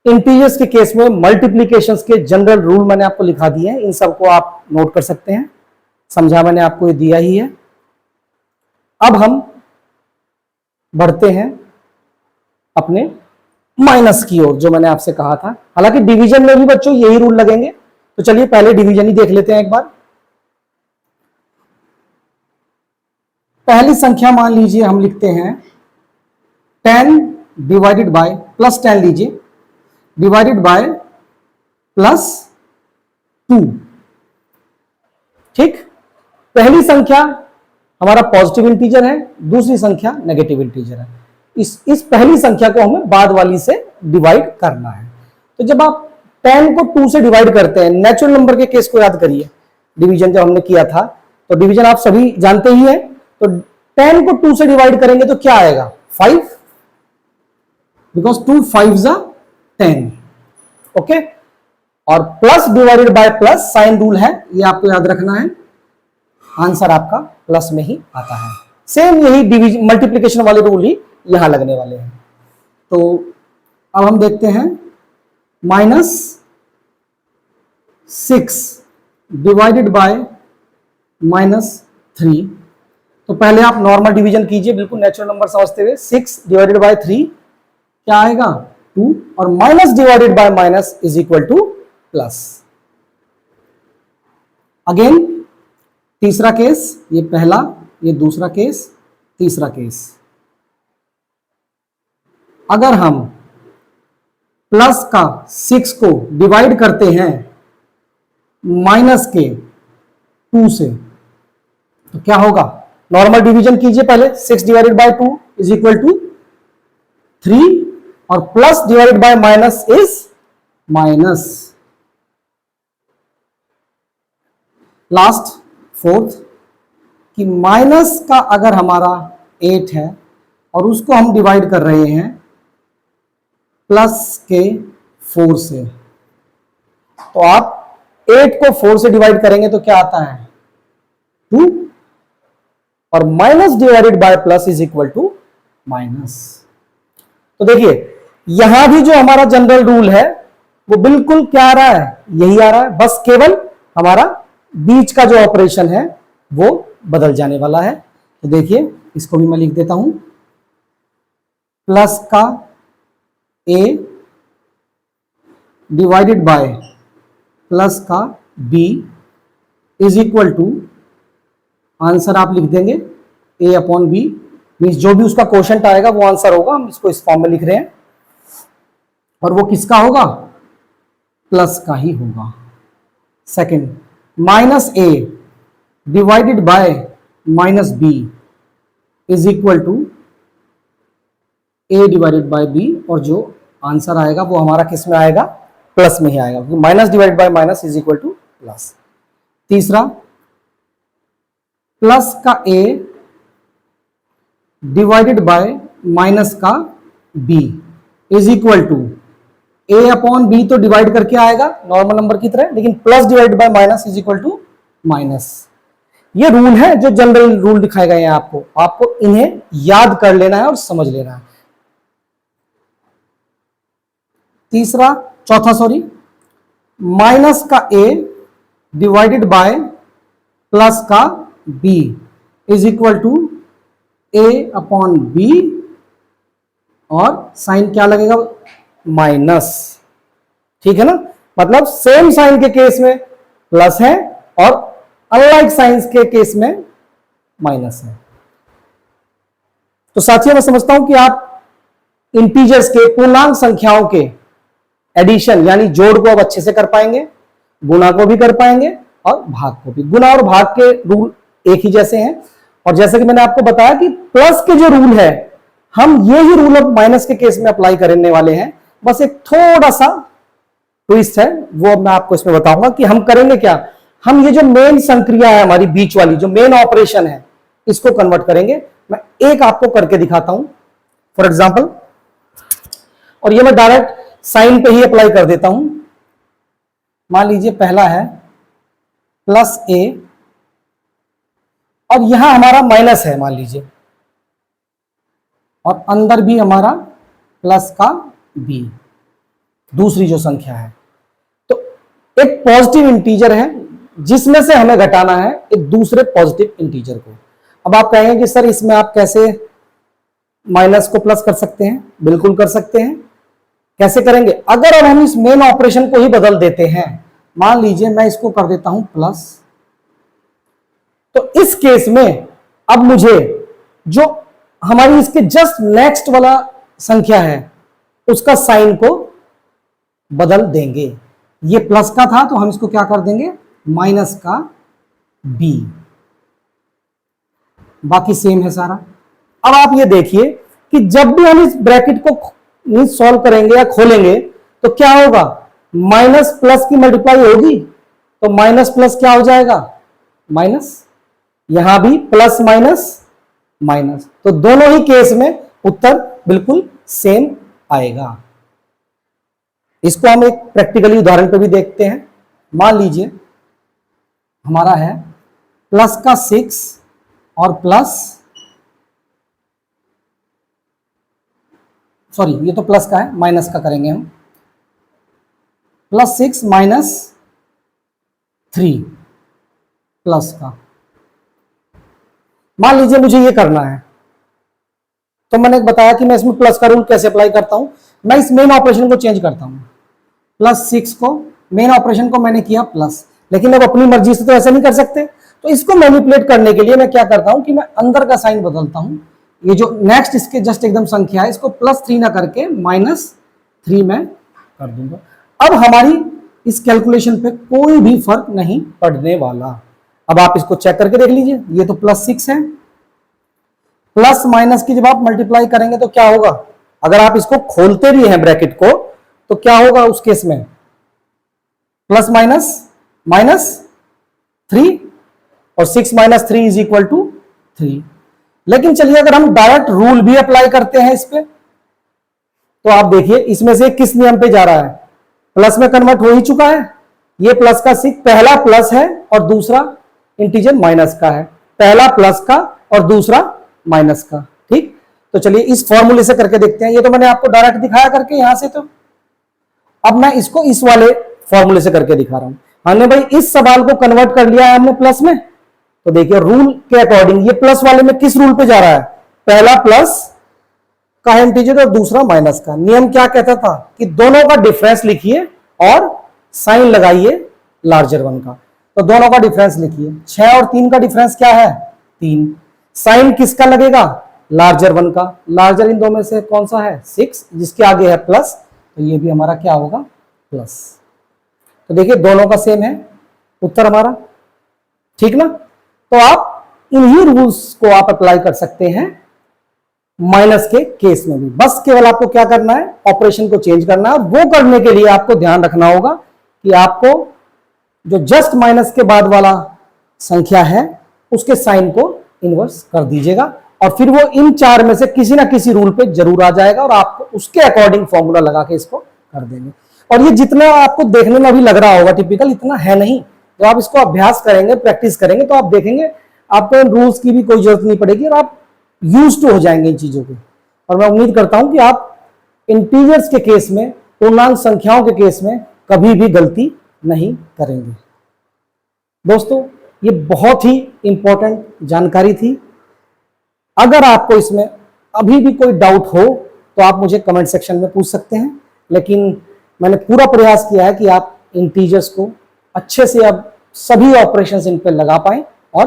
integers के case में multiplications के जनरल रूल मैंने आपको लिखा दिए हैं, इन सबको आप नोट कर सकते हैं, समझा मैंने आपको ये दिया ही है। अब हम बढ़ते हैं अपने माइनस की ओर, जो मैंने आपसे कहा था। हालांकि डिवीजन में भी बच्चों यही रूल लगेंगे, तो चलिए पहले डिवीजन ही देख लेते हैं एक बार। पहली संख्या मान लीजिए हम लिखते हैं 10 डिवाइडेड बाय, प्लस 10 लीजिए, डिवाइडेड बाय प्लस 2, ठीक। पहली संख्या हमारा पॉजिटिव इंटीजर है, दूसरी संख्या नेगेटिव इंटीजर है। इस पहली संख्या को हमें बाद वाली से डिवाइड करना है। तो जब आप 10 को 2 से डिवाइड करते हैं, नेचुरल नंबर के केस को याद करिए, डिवीजन जब हमने किया था, तो डिवीजन आप सभी जानते ही हैं। तो 10 को 2 से डिवाइड करेंगे तो क्या आएगा? 5, बिकॉज 2 5 10, ओके। और plus divided by plus sine rule है, ये आपको याद रखना है, आंसर आपका प्लस में ही आता है। सेम यही डिवीजन मल्टीप्लिकेशन वाले रूल ही यहां लगने वाले हैं। तो अब हम देखते हैं -6 डिवाइडेड बाय -3। तो पहले आप नॉर्मल डिवीजन कीजिए, बिल्कुल नेचुरल नंबर समझते हुए। 6 डिवाइडेड बाय 3 क्या आएगा? 2, और minus divided by minus is equal to plus. Again तीसरा केस, ये पहला, ये दूसरा केस, तीसरा केस। अगर हम प्लस का 6 को डिवाइड करते हैं माइनस के 2 से, तो क्या होगा? नॉर्मल डिवीजन कीजिए पहले। 6 divided by 2 is equal to 3, और plus divided by minus is minus. Last fourth, कि माइनस का अगर हमारा 8 है और उसको हम डिवाइड कर रहे हैं प्लस के 4 से, तो आप 8 को 4 से डिवाइड करेंगे तो क्या आता है? 2, और minus divided by plus is equal to minus. तो देखिए यहां भी जो हमारा जनरल रूल है वो बिल्कुल क्या आ रहा है? यही आ रहा है, बस केवल हमारा बीच का जो ऑपरेशन है वो बदल जाने वाला है। तो देखिए इसको भी मैं लिख देता हूं, प्लस का a डिवाइडेड बाय प्लस का b is equal to, answer आप लिख देंगे a अपॉन b, मीन्स जो भी उसका क्वोशंट आएगा वो आंसर होगा। हम इसको इस फॉर्म में लिख रहे हैं, और वो किसका होगा? प्लस का ही होगा। Second, minus a divided by minus b is equal to a divided by b, और जो आंसर आएगा वो हमारा किस में आएगा, प्लस में ही आएगा, क्योंकि minus divide by minus is equal to plus. तीसरा, प्लस का ए डिवाइडेड बाय माइनस का b is equal to a upon b, तो डिवाइड करके आएगा नॉर्मल नंबर की तरह, लेकिन plus divide by minus is equal to minus. ये रूल है जो जनरल रूल दिखाए गए हैं आपको इन्हें याद कर लेना है और समझ लेना है। चौथा, माइनस का ए डिवाइडेड बाय प्लस का b is equal to a upon b, और साइन क्या लगेगा, माइनस। ठीक है ना, मतलब सेम साइन के केस में प्लस है और अनलाइक साइंस के केस में माइनस है। तो साथियों, मैं समझता हूं कि आप इंटीजर्स के, पूर्णांक संख्याओं के एडिशन यानी जोड़ को अब अच्छे से कर पाएंगे, गुणा को भी कर पाएंगे और भाग को भी। गुणा और भाग के रूल एक ही जैसे हैं, और जैसे कि मैंने आपको बताया कि प्लस के जो रूल है हम ये ही रूल अब माइनस के केस में अप्लाई करने वाले हैं। बस एक थोड़ा सा ट्विस्ट है, वो मैं आपको इसमें बताऊंगा कि हम करेंगे क्या। हम ये जो मेन संक्रिया है हमारी बीच वाली, जो मेन ऑपरेशन है, इसको कन्वर्ट करेंगे। मैं एक आपको करके दिखाता हूं फॉर एग्जांपल, और ये मैं डायरेक्ट साइन पे ही अप्लाई कर देता हूं। मान लीजिए पहला है प्लस ए और यहां हमारा माइनस है मान लीजिए, और अंदर भी हमारा प्लस का बी, दूसरी जो संख्या है। तो एक पॉजिटिव इंटीजर है जिसमें से हमें घटाना है एक दूसरे पॉजिटिव इंटीजर को। अब आप कहेंगे कि सर इसमें आप कैसे माइनस को प्लस कर सकते हैं? बिल्कुल कर सकते हैं। कैसे करेंगे? अगर अब हम इस मेन ऑपरेशन को ही बदल देते हैं, मान लीजिए मैं इसको कर देता हूं प्लस, तो इस केस में अब मुझे जो हमारी इसके जस्ट नेक्स्ट वाला संख्या है उसका साइन को बदल देंगे। ये प्लस का था तो हम इसको क्या कर देंगे, माइनस का बी। बाकी सेम है सारा। अब आप ये देखिए कि जब भी हम इस ब्रैकेट को सॉल्व करेंगे या खोलेंगे तो क्या होगा, माइनस प्लस की मल्टीप्लाई होगी, तो माइनस प्लस क्या हो जाएगा, माइनस। यहां भी प्लस माइनस माइनस, तो दोनों ही केस में उत्तर बिल्कुल सेम आएगा। इसको हम एक प्रैक्टिकली उदाहरण पे भी देखते हैं। मान लीजिए हमारा है प्लस का 6 और प्लस, सॉरी ये तो प्लस का है, माइनस का करेंगे हम। प्लस 6 माइनस 3 प्लस का। मान लीजिए मुझे ये करना है, तो मैंने बताया कि मैं इसमें प्लस का रूल कैसे अप्लाई करता हूं। मैं इस मेन ऑपरेशन को चेंज करता हूं, प्लस 6 को, मेन ऑपरेशन को मैंने किया प्लस, लेकिन अब अपनी मर्जी से तो ऐसा नहीं कर सकते। तो इसको मैनिपुलेट करने के लिए मैं क्या करता हूं कि मैं अंदर का साइन बदलता हूं। ये जो नेक्स्ट इसके जस्ट एकदम संख्या है, इसको +3 ना करके -3 में कर दूंगा। अब हमारी इस कैलकुलेशन पे कोई भी फर्क नहीं पड़ने वाला। अब आप इसको चेक करके देख लीजिए, ये तो +6 है, प्लस माइनस की जब आप मल्टीप्लाई करेंगे तो क्या होगा, अगर आप इसको खोलते भी हैं ब्रैकेट को तो क्या होगा उस केस में, प्लस माइनस -3 और 6 - 3 इज इक्वल टू 3। लेकिन चलिए अगर हम डायरेक्ट रूल भी अप्लाई करते हैं इस पे, तो आप देखिए इसमें से किस नियम पे जा रहा है, प्लस में कन्वर्ट हो ही चुका है। ये प्लस का 6 पहला प्लस है और दूसरा इंटीजर माइनस का है, पहला प्लस का और दूसरा माइनस का। ठीक, तो चलिए इस फॉर्मूले से करके देखते हैं। ये तो मैंने आपको डायरेक्ट दिखाया करके यहां से, तो अब मैं इसको इस वाले फॉर्मूले से करके दिखा रहा हूं। हमने भाई इस सवाल को कन्वर्ट कर लिया है हमने प्लस में, तो देखिए रूल के अकॉर्डिंग ये प्लस वाले में किस रूल पे जा रहा है, पहला प्लस का है इंटीजर और दूसरा माइनस का। नियम क्या कहता था कि दोनों का डिफरेंस लिखिए और साइन लगाइए लार्जर वन का, तो दोनों का डिफरेंस लिखिए। 6 और 3 का डिफरेंस क्या है, 3। साइन किसका लगेगा, लार्जर वन का। लार्जर इन दो में से कौन सा है, 6, जिसके आगे है प्लस, तो ये भी हमारा क्या होगा, प्लस। तो देखिए दोनों का सेम है उत्तर हमारा, ठीक ना। तो आप इन्हीं रूल्स को आप अप्लाई कर सकते हैं माइनस के केस में भी। बस केवल आपको क्या करना है, ऑपरेशन को चेंज करना है। वो करने के लिए आपको ध्यान रखना होगा कि आपको जो जस्ट माइनस के बाद वाला संख्या है उसके साइन को इनवर्स कर दीजिएगा, और फिर वो इन चार में से किसी ना किसी रूल पे जरूर आ जाएगा और आपको उसके अकॉर्डिंग फॉर्मूला लगा के इसको कर देंगे। और ये जितना आपको देखने में अभी लग रहा होगा टिपिकल, इतना है नहीं। जब आप इसको अभ्यास करेंगे, प्रैक्टिस करेंगे, तो आप देखेंगे आपको इन रूल्स की भी कोई जरूरत नहीं पड़ेगी और आप यूज टू हो जाएंगे इन चीजों के। और मैं उम्मीद करता हूं कि आप इंटीजर्स के केस में, पूर्णांक संख्याओं के केस में कभी भी गलती नहीं करेंगे। दोस्तों, ये बहुत ही इंपॉर्टेंट जानकारी थी। अगर आपको इसमें अभी भी कोई डाउट हो तो आप मुझे कमेंट सेक्शन में पूछ सकते हैं, लेकिन मैंने पूरा प्रयास किया है कि आप इंटीजर्स को अच्छे से अब सभी ऑपरेशंस इन पर लगा पाएं और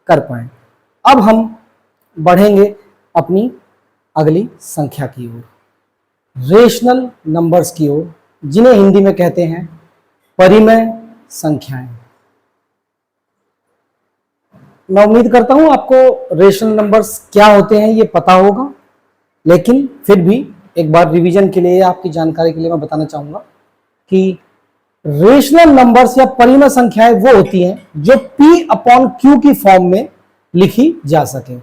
कर पाएं। अब हम बढ़ेंगे अपनी अगली संख्या की ओर, रेशनल नंबर्स की ओर, जिन्हें हिंदी में कहते हैं परिमेय संख्याएं। मैं उम्मीद करता हूं आपको रेशनल नंबर्स क्या होते हैं ये पता होगा, लेकिन फिर भी एक बार रिवीजन के लिए, आपकी जानकारी के लिए मैं बताना चाहूंगा कि रेशनल नंबर्स या परिमेय संख्याएं वो होती हैं जो P अपॉन Q की फॉर्म में लिखी जा सके,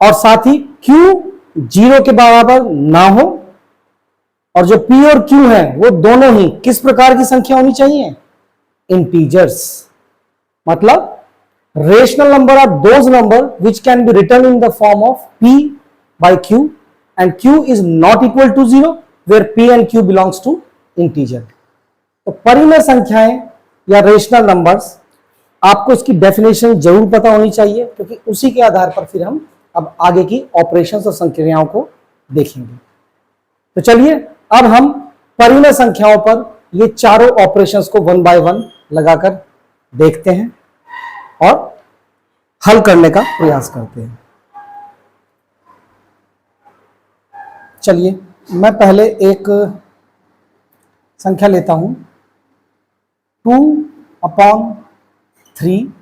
और साथ ही Q 0 के बराबर ना हो, और जो P और Q है वो दोनों ही किस प्रकार की संख्या होनी चाहिए, इंटीजर्स। मतलब rational number are those number which can be written in the form of P by Q and Q is not equal to 0 where P and Q belongs to integer। तो परिमेय संख्याएं या रेशनल नंबर्स, आपको इसकी definition जरूर पता होनी चाहिए, क्योंकि उसी के आधार पर फिर हम अब आगे की ऑपरेशंस और संक्रियाओं को देखेंगे। तो चलिए अब हम परिमेय संख्याओं पर ये चारों ऑपरेशंस को वन बाय वन लगाकर देखते हैं और हल करने का प्रयास करते हैं। चलिए मैं पहले एक संख्या लेता हूं, 2/3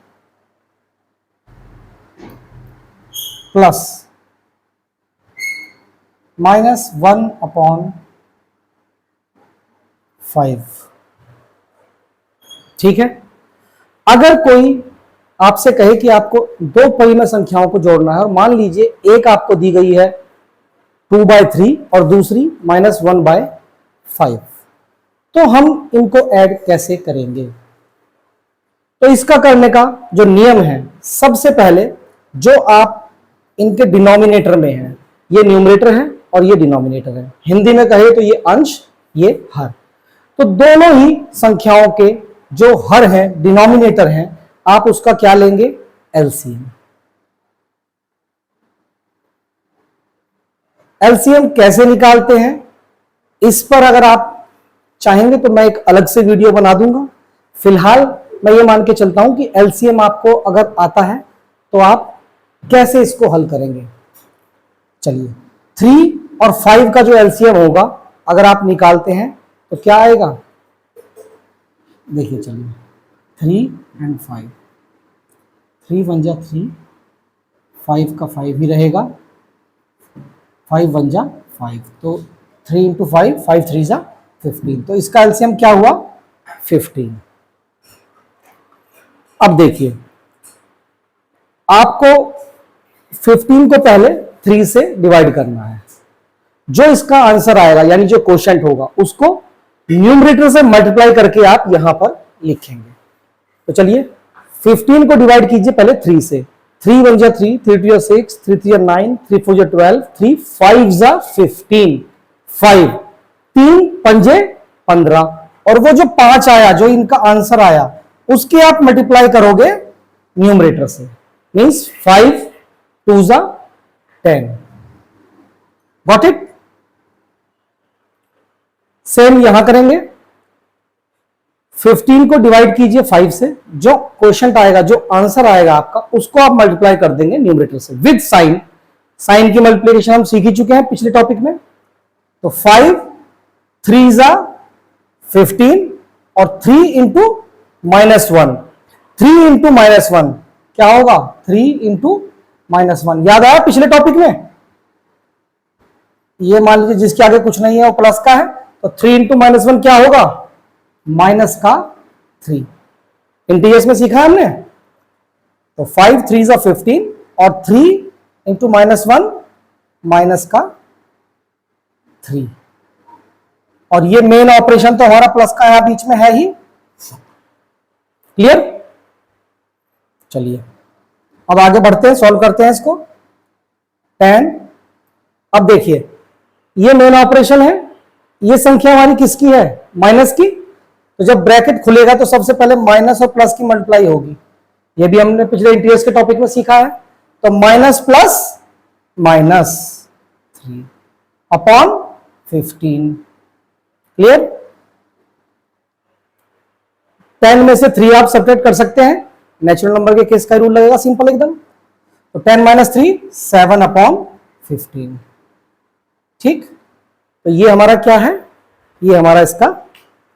प्लस -1/5। ठीक है। अगर कोई आपसे कहे कि आपको दो परिमेय संख्याओं को जोड़ना है, और मान लीजिए एक आपको दी गई है 2/3 और दूसरी -1/5, तो हम इनको ऐड कैसे करेंगे? तो इसका करने का जो नियम है, सबसे पहले जो आप इनके डिनोमिनेटर में है, ये न्यूमरेटर है और ये डिनोमिनेटर है, हिंदी में कहे तो ये अंश, ये हर। तो दोनों ही संख्याओं के जो हर है, डिनोमिनेटर है, आप उसका क्या लेंगे, एलसीएम। एलसीएम कैसे निकालते हैं, इस पर अगर आप चाहेंगे तो मैं एक अलग से वीडियो बना दूंगा। फिलहाल मैं ये मान के चलता हूं कि एलसीएम आपको अगर आता है तो आप कैसे इसको हल करेंगे। चलिए 3 और 5 का जो एलसीएम होगा अगर आप निकालते हैं तो क्या आएगा, देखिए। चलिए 3 and 5, 3 1 जा 3, 5 का 5 ही रहेगा, 5 1 जा 5, तो 3 × 5, 5 3 जा 15, तो इसका एलसीएम क्या हुआ, 15। अब देखिए, आपको 15 को पहले 3 से डिवाइड करना है। जो इसका आंसर आएगा यानी जो क्वोशंट होगा उसको न्यूमरेटर से मल्टीप्लाई करके आप यहां पर लिखेंगे। तो चलिए 15 को डिवाइड कीजिए पहले 3 से। 3 1 जा 3, 3 2 जा 6, 3 3 जा 9, 3 4 जा 12, 3 5 जा 15, 5 3 पंजे 15, और वो जो 5 आया, जो इनका आंसर आया, उसके आप मल्टीप्लाई करोगे न्यूमरेटर से, मींस 5 2 जा 10। Got it? सेम यहां करेंगे, 15 को डिवाइड कीजिए 5 से, जो क्वोशंट आएगा, जो आंसर आएगा आपका, उसको आप मल्टीप्लाई कर देंगे न्यूमरेटर से विद साइन। साइन की मल्टीप्लिकेशन हम सीख ही चुके हैं पिछले टॉपिक में। तो 5 3 जा 15 और 3 इंटू -1, 3 इंटू -1 क्या होगा, 3 इंटू -1। याद आया पिछले टॉपिक में? ये मान लीजिए जिसके आगे कुछ नहीं है वो प्लस का है, तो 3 इंटू -1 क्या होगा, माइनस का 3। इंटीजर्स में सीखा है हमने, तो 5 3 जा 15 और 3 इंटू -1 माइनस का 3। और ये मेन ऑपरेशन तो हमारा प्लस का यहां बीच में है ही। क्लियर? चलिए अब आगे बढ़ते हैं, सॉल्व करते हैं इसको। 10, अब देखिए ये मेन ऑपरेशन है, ये संख्या हमारी किसकी है, माइनस की। तो जब ब्रैकेट खुलेगा तो सबसे पहले माइनस और प्लस की मल्टीप्लाई होगी, ये भी हमने पिछले इंटीजर्स के टॉपिक में सीखा है। तो minus plus minus 3 upon 15। Clear? 10 में से 3 आप सब्ट्रैक्ट कर सकते हैं, नेचुरल नंबर के केस का रूल लगेगा सिंपल एकदम। तो 10 - 3 7 अपॉन 15। ठीक, तो ये हमारा क्या है, ये हमारा इसका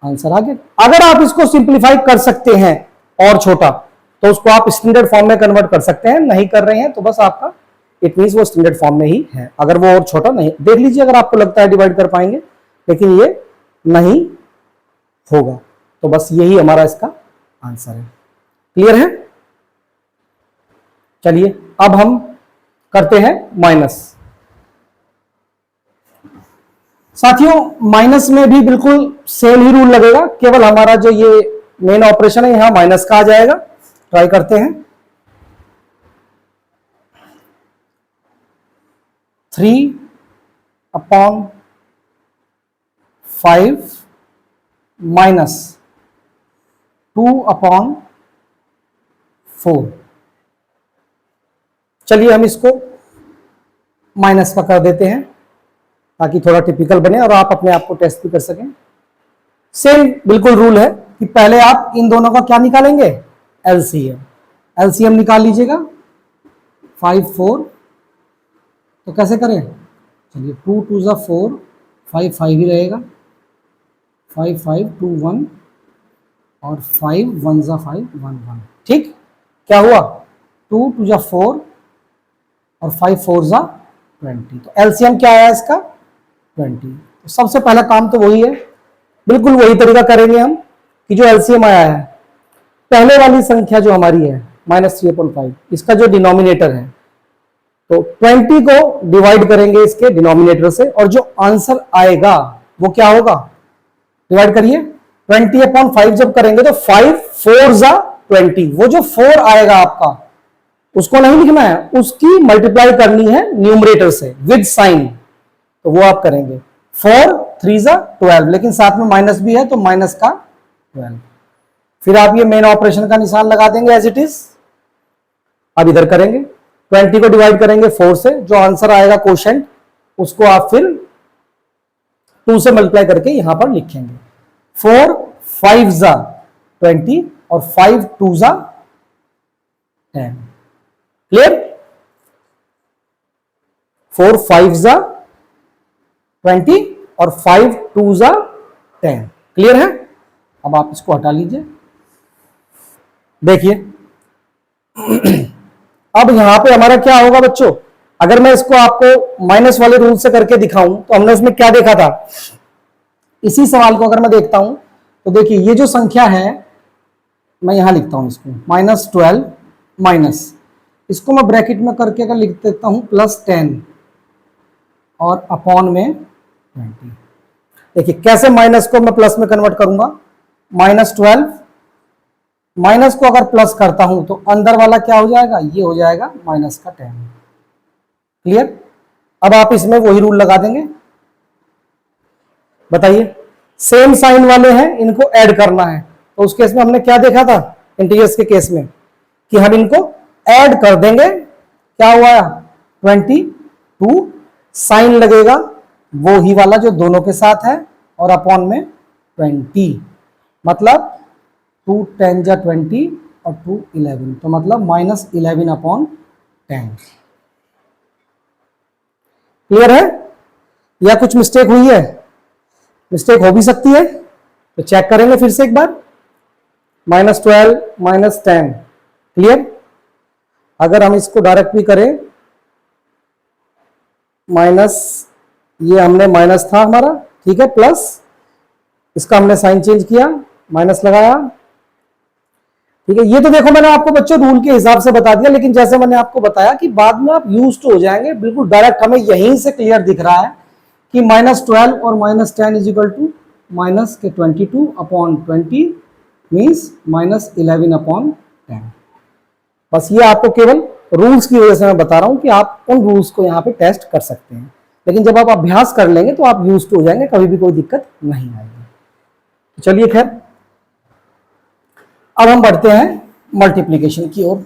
आंसर आ गया। अगर आप इसको सिंप्लीफाई कर सकते हैं और छोटा, तो उसको आप स्टैंडर्ड फॉर्म में कन्वर्ट कर सकते हैं। नहीं कर रहे हैं तो बस आपका इट मींस वो स्टैंडर्ड फॉर्म में ही है। अगर वो और छोटा नहीं, देख लीजिए अगर आपको लगता है डिवाइड कर पाएंगे, लेकिन ये नहीं होगा। तो बस यही हमारा इसका आंसर है। क्लियर है? चलिए अब हम करते हैं माइनस। साथियों माइनस में भी बिल्कुल सेम ही रूल लगेगा, केवल हमारा जो ये मेन ऑपरेशन है यहां माइनस का आ जाएगा। ट्राई करते हैं। 3 अपॉन 5 माइनस 2 अपॉन 4। चलिए हम इसको माइनस का कर देते हैं ताकि थोड़ा टिपिकल बने और आप अपने आप को टेस्ट भी कर सकें। सेम बिल्कुल रूल है कि पहले आप इन दोनों का क्या निकालेंगे, एलसीएम। एलसीएम निकाल लीजिएगा। 5 4, तो कैसे करें, चलिए 2 2 जा 4, 5 5 ही रहेगा। 5 5 2 1 और 5 1 जा 5 1 1। ठीक, क्या हुआ, 2 2 जा 4 और 5 4 जा 20। तो एलसीएम क्या आया इसका, 20। तो सबसे पहला काम तो वही है, बिल्कुल वही तरीका करेंगे हम कि जो एलसीएम आया है, पहले वाली संख्या जो हमारी है -3/5, इसका जो डिनोमिनेटर है, तो 20 को डिवाइड करेंगे इसके डिनोमिनेटर से, और जो आंसर आएगा वो क्या होगा, डिवाइड करिए 20/5 जब करेंगे तो 5 4 जा 20। वो जो 4 आएगा आपका, उसको नहीं लिखना है, उसकी मल्टीप्लाई करनी है न्यूमरेटर से विद साइन। तो वो आप करेंगे 4 3 जा 12, लेकिन साथ में माइनस भी है तो माइनस का 12। फिर आप ये मेन ऑपरेशन का निशान लगा देंगे एज इट इज। अब इधर करेंगे 20 को डिवाइड करेंगे 4 से, जो आंसर आएगा क्वोशेंट, उसको आप फिर 2 से मल्टीप्लाई करके यहां पर लिखेंगे। 4 5 जा 20 और 5 2 जा 10। क्लियर? 4 5 जा 20 और 5 2 जा 10। क्लियर है? अब आप इसको हटा लीजिए। देखिए अब यहां पे हमारा क्या होगा बच्चों, अगर मैं इसको आपको माइनस वाले रूल से करके दिखाऊं तो हमने उसमें क्या देखा था, इसी सवाल को अगर मैं देखता हूं तो देखिए ये जो संख्या है, मैं यहां लिखता हूं इसको -12 माइनस, इसको मैं ब्रैकेट में करके अगर लिख देता हूं +10 और अपॉन में 20। देखिए कैसे माइनस को मैं प्लस में कन्वर्ट करूंगा, -12 माइनस को अगर प्लस करता हूं तो अंदर वाला क्या हो जाएगा, ये हो जाएगा -10। क्लियर? अब आप इसमें वही रूल लगा देंगे। बताइए, सेम साइन वाले हैं, इनको ऐड करना है, तो उस केस में हमने क्या देखा था इंटीजर्स के केस में, कि हम इनको ऐड कर देंगे। क्या हुआ, 22 साइन लगेगा वो ही वाला जो दोनों के साथ है, और अपॉन में 20, मतलब 2 10 जा 20 और 2 11, तो मतलब -11/10। क्लियर है? या कुछ मिस्टेक हुई है? मिस्टेक हो भी सकती है, तो चेक करेंगे फिर से एक बार। -12 -10। क्लियर? अगर हम इसको डायरेक्ट भी करें ये हमने माइनस था हमारा, ठीक है, प्लस इसका हमने साइन चेंज किया, माइनस लगाया, ठीक है। ये तो देखो मैंने आपको बच्चों रूल के हिसाब से बता दिया, लेकिन जैसे मैंने आपको बताया कि बाद में आप यूज तो हो जाएंगे, बिल्कुल डायरेक्ट हमें यहीं से क्लियर दिख रहा है कि -12 और -10 इज इक्वल टू माइनस के 22 अपॉन 20 मीन्स -11 अपॉन 10। बस ये आपको केवल रूल्स की वजह से मैं बता रहा हूं कि आप उन रूल्स को यहाँ पे टेस्ट कर सकते हैं, लेकिन जब आप अभ्यास कर लेंगे तो आप यूज हो जाएंगे, कभी भी कोई दिक्कत नहीं आएगी। चलिए खैर, अब हम बढ़ते हैं मल्टीप्लीकेशन की ओर।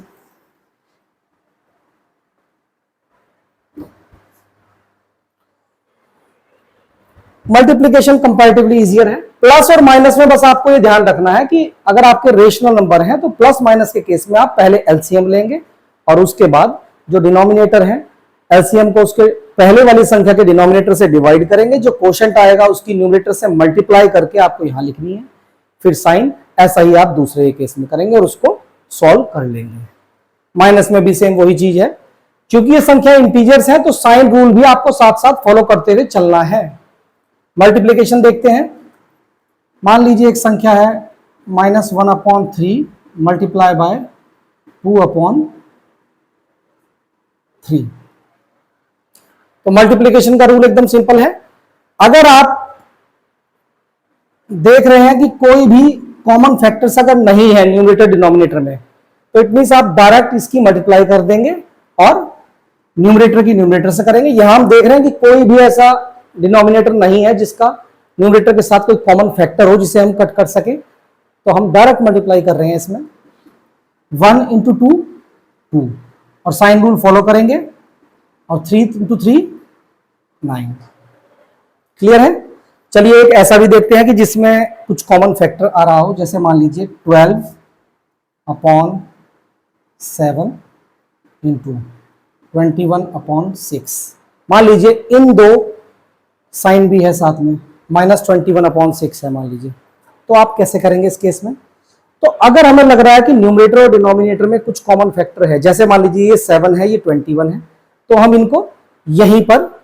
मल्टीप्लीकेशन कंपैरेटिवली इजियर है। प्लस और माइनस में बस आपको ये ध्यान रखना है कि अगर आपके रेशनल नंबर हैं तो प्लस माइनस के केस में आप पहले एलसीएम लेंगे और उसके बाद जो डिनोमिनेटर है एलसीएम को उसके पहले वाली संख्या के डिनोमिनेटर से डिवाइड करेंगे, जो क्वोशंट आएगा उसकी न्यूमरेटर से मल्टीप्लाई करके आपको यहां लिखनी है, फिर साइन ऐसा ही आप दूसरे केस में करेंगे और उसको सॉल्व कर लेंगे। माइनस में भी सेम वही चीज है, क्योंकि ये संख्या इंटीजर्स है तो साइन रूल भी आपको साथ साथ फॉलो करते हुए चलना है। मल्टीप्लीकेशन देखते हैं। मान लीजिए एक संख्या है -1/3 मल्टीप्लाई बाय 2/3। तो मल्टीप्लीकेशन का रूल एकदम सिंपल है। अगर आप देख रहे हैं कि कोई भी कॉमन फैक्टर्स अगर नहीं है न्यूमरेटर डिनोमिनेटर में, तो इट मींस आप डायरेक्ट इसकी मल्टीप्लाई कर देंगे और न्यूमरेटर की न्यूमरेटर से करेंगे। यहां हम देख रहे हैं कि कोई भी ऐसा डिनोमिनेटर नहीं है जिसका न्यूमरेटर के साथ कोई कॉमन फैक्टर हो जिसे हम कट कर सके, तो हम डायरेक्ट मल्टीप्लाई कर रहे हैं इसमें। 1 × 2 2 और साइन रूल फॉलो करेंगे, और 3 × 3 9। क्लियर है। चलिए एक ऐसा भी देखते हैं कि जिसमें कुछ कॉमन फैक्टर आ रहा हो, जैसे मान लीजिए 12/7 × 21/6। मान लीजिए इन दो साइन भी है साथ में, -21/6 है मान लीजिए, तो आप कैसे करेंगे इस केस में? तो अगर हमें लग रहा है कि न्यूमरेटर और डिनोमिनेटर में कुछ कॉमन फैक्टर है, जैसे मान लीजिए ये 7 है, ये 21 है, तो हम इनको यहीं पर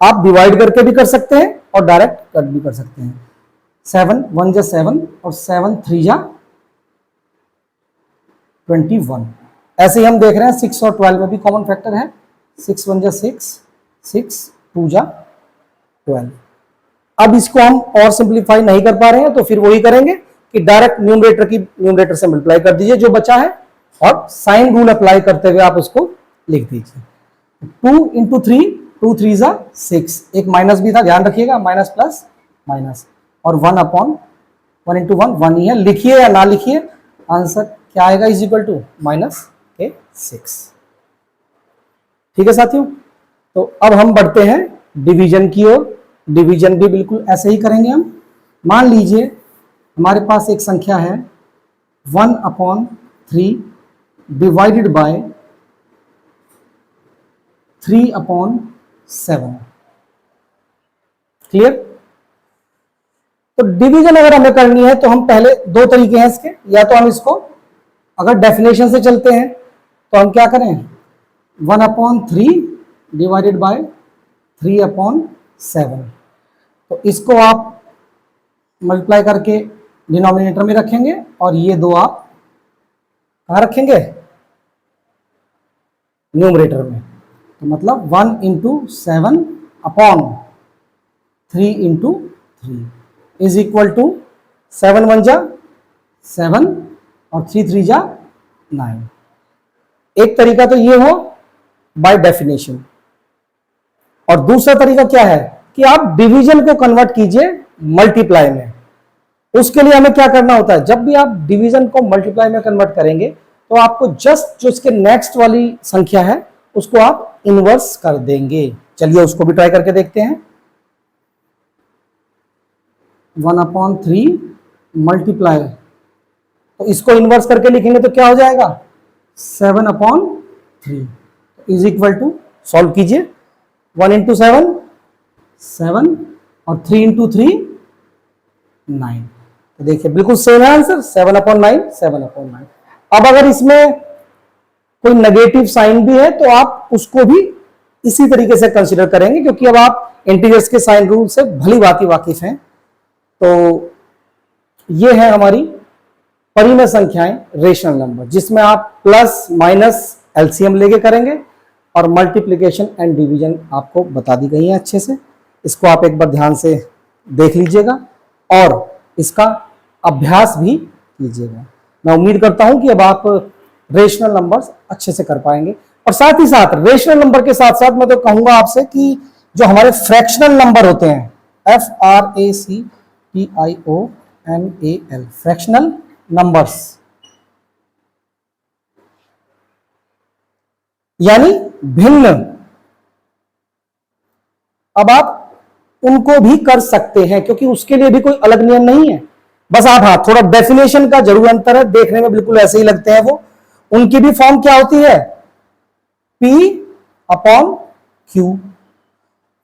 आप डिवाइड करके भी कर सकते हैं और डायरेक्ट कट भी कर सकते हैं। 7 1 जा 7 और 7 3 जा 21। ऐसे ही हम देख रहे हैं 6 और 12 में भी कॉमन फैक्टर है। 6 1 जा 6, 6 2 जा 12। अब इसको हम और सिंप्लीफाई नहीं कर पा रहे हैं, तो फिर वही करेंगे कि डायरेक्ट न्यूमरेटर की न्यूमरेटर से मल्टीप्लाई कर दीजिए जो बचा है, और साइन रूल अप्लाई करते हुए आप उसको लिख दीजिए। 2 × 3 2 3 जा 6, एक माइनस भी था, ध्यान रखिएगा, माइनस प्लस माइनस, और 1/1 × 1 1 ही है, लिखिए या ना लिखिए आंसर क्या आएगा, इज इक्वल टू -6। ठीक है साथियों। तो अब हम बढ़ते हैं डिवीजन की ओर। डिवीजन भी बिल्कुल ऐसे ही करेंगे हम। मान लीजिए हमारे पास एक संख्या है 1/3 डिवाइडेड बाय 3/7। क्लियर। तो डिवीजन अगर हमें करनी है तो हम पहले दो तरीके हैं इसके, या तो हम इसको अगर डेफिनेशन से चलते हैं तो हम क्या करें, 1/3 डिवाइडेड बाय 3/7। तो इसको आप मल्टीप्लाई करके डिनोमिनेटर में रखेंगे और ये दो आप कहाँ रखेंगे, न्यूमरेटर में। तो मतलब 1 × 7/3 × 3 इज इक्वल टू 7 1 जा 7 और 3 3 जा 9। एक तरीका तो ये हो बाय डेफिनेशन, और दूसरा तरीका क्या है कि आप डिवीजन को कन्वर्ट कीजिए मल्टीप्लाई में। उसके लिए हमें क्या करना होता है, जब भी आप डिवीजन को मल्टीप्लाई में कन्वर्ट करेंगे तो आपको जस्ट जो इसके नेक्स्ट वाली संख्या है उसको आप इनवर्स कर देंगे। चलिए उसको भी ट्राई करके देखते हैं। 1/3 मल्टीप्लाई, तो इसको इनवर्स करके लिखेंगे तो क्या हो जाएगा, 7/3 इज इक्वल टू, सॉल्व कीजिए, 1 × 7 7 और 3 × 3 9। तो देखिए बिल्कुल सेम है आंसर, 7/9 7/9। अब अगर इसमें कोई नेगेटिव साइन भी है तो आप उसको भी इसी तरीके से कंसीडर करेंगे, क्योंकि अब आप इंटीजर्स के साइन रूल से भली भांति वाकिफ हैं। तो ये है हमारी परिमेय संख्याएं, रेशनल नंबर, जिसमें आप प्लस माइनस एलसीएम लेके करेंगे और मल्टीप्लिकेशन एंड डिवीजन आपको बता दी गई है अच्छे से। इसको आप एक बार ध्यान से देख लीजिएगा और इसका अभ्यास भी कीजिएगा। मैं उम्मीद करता हूं कि अब आप रेशनल नंबर्स अच्छे से कर पाएंगे। और साथ ही साथ रेशनल नंबर के साथ साथ मैं तो कहूंगा आपसे कि जो हमारे फ्रैक्शनल नंबर होते हैं, FRACTIONAL, फ्रैक्शनल नंबर्स, यानी भिन्न, अब आप उनको भी कर सकते हैं क्योंकि उसके लिए भी कोई अलग नियम नहीं है। बस आप, हाँ, थोड़ा डेफिनेशन का जरूर अंतर है, देखने में बिल्कुल ऐसे ही लगते हैं वो। उनकी भी फॉर्म क्या होती है, P/Q।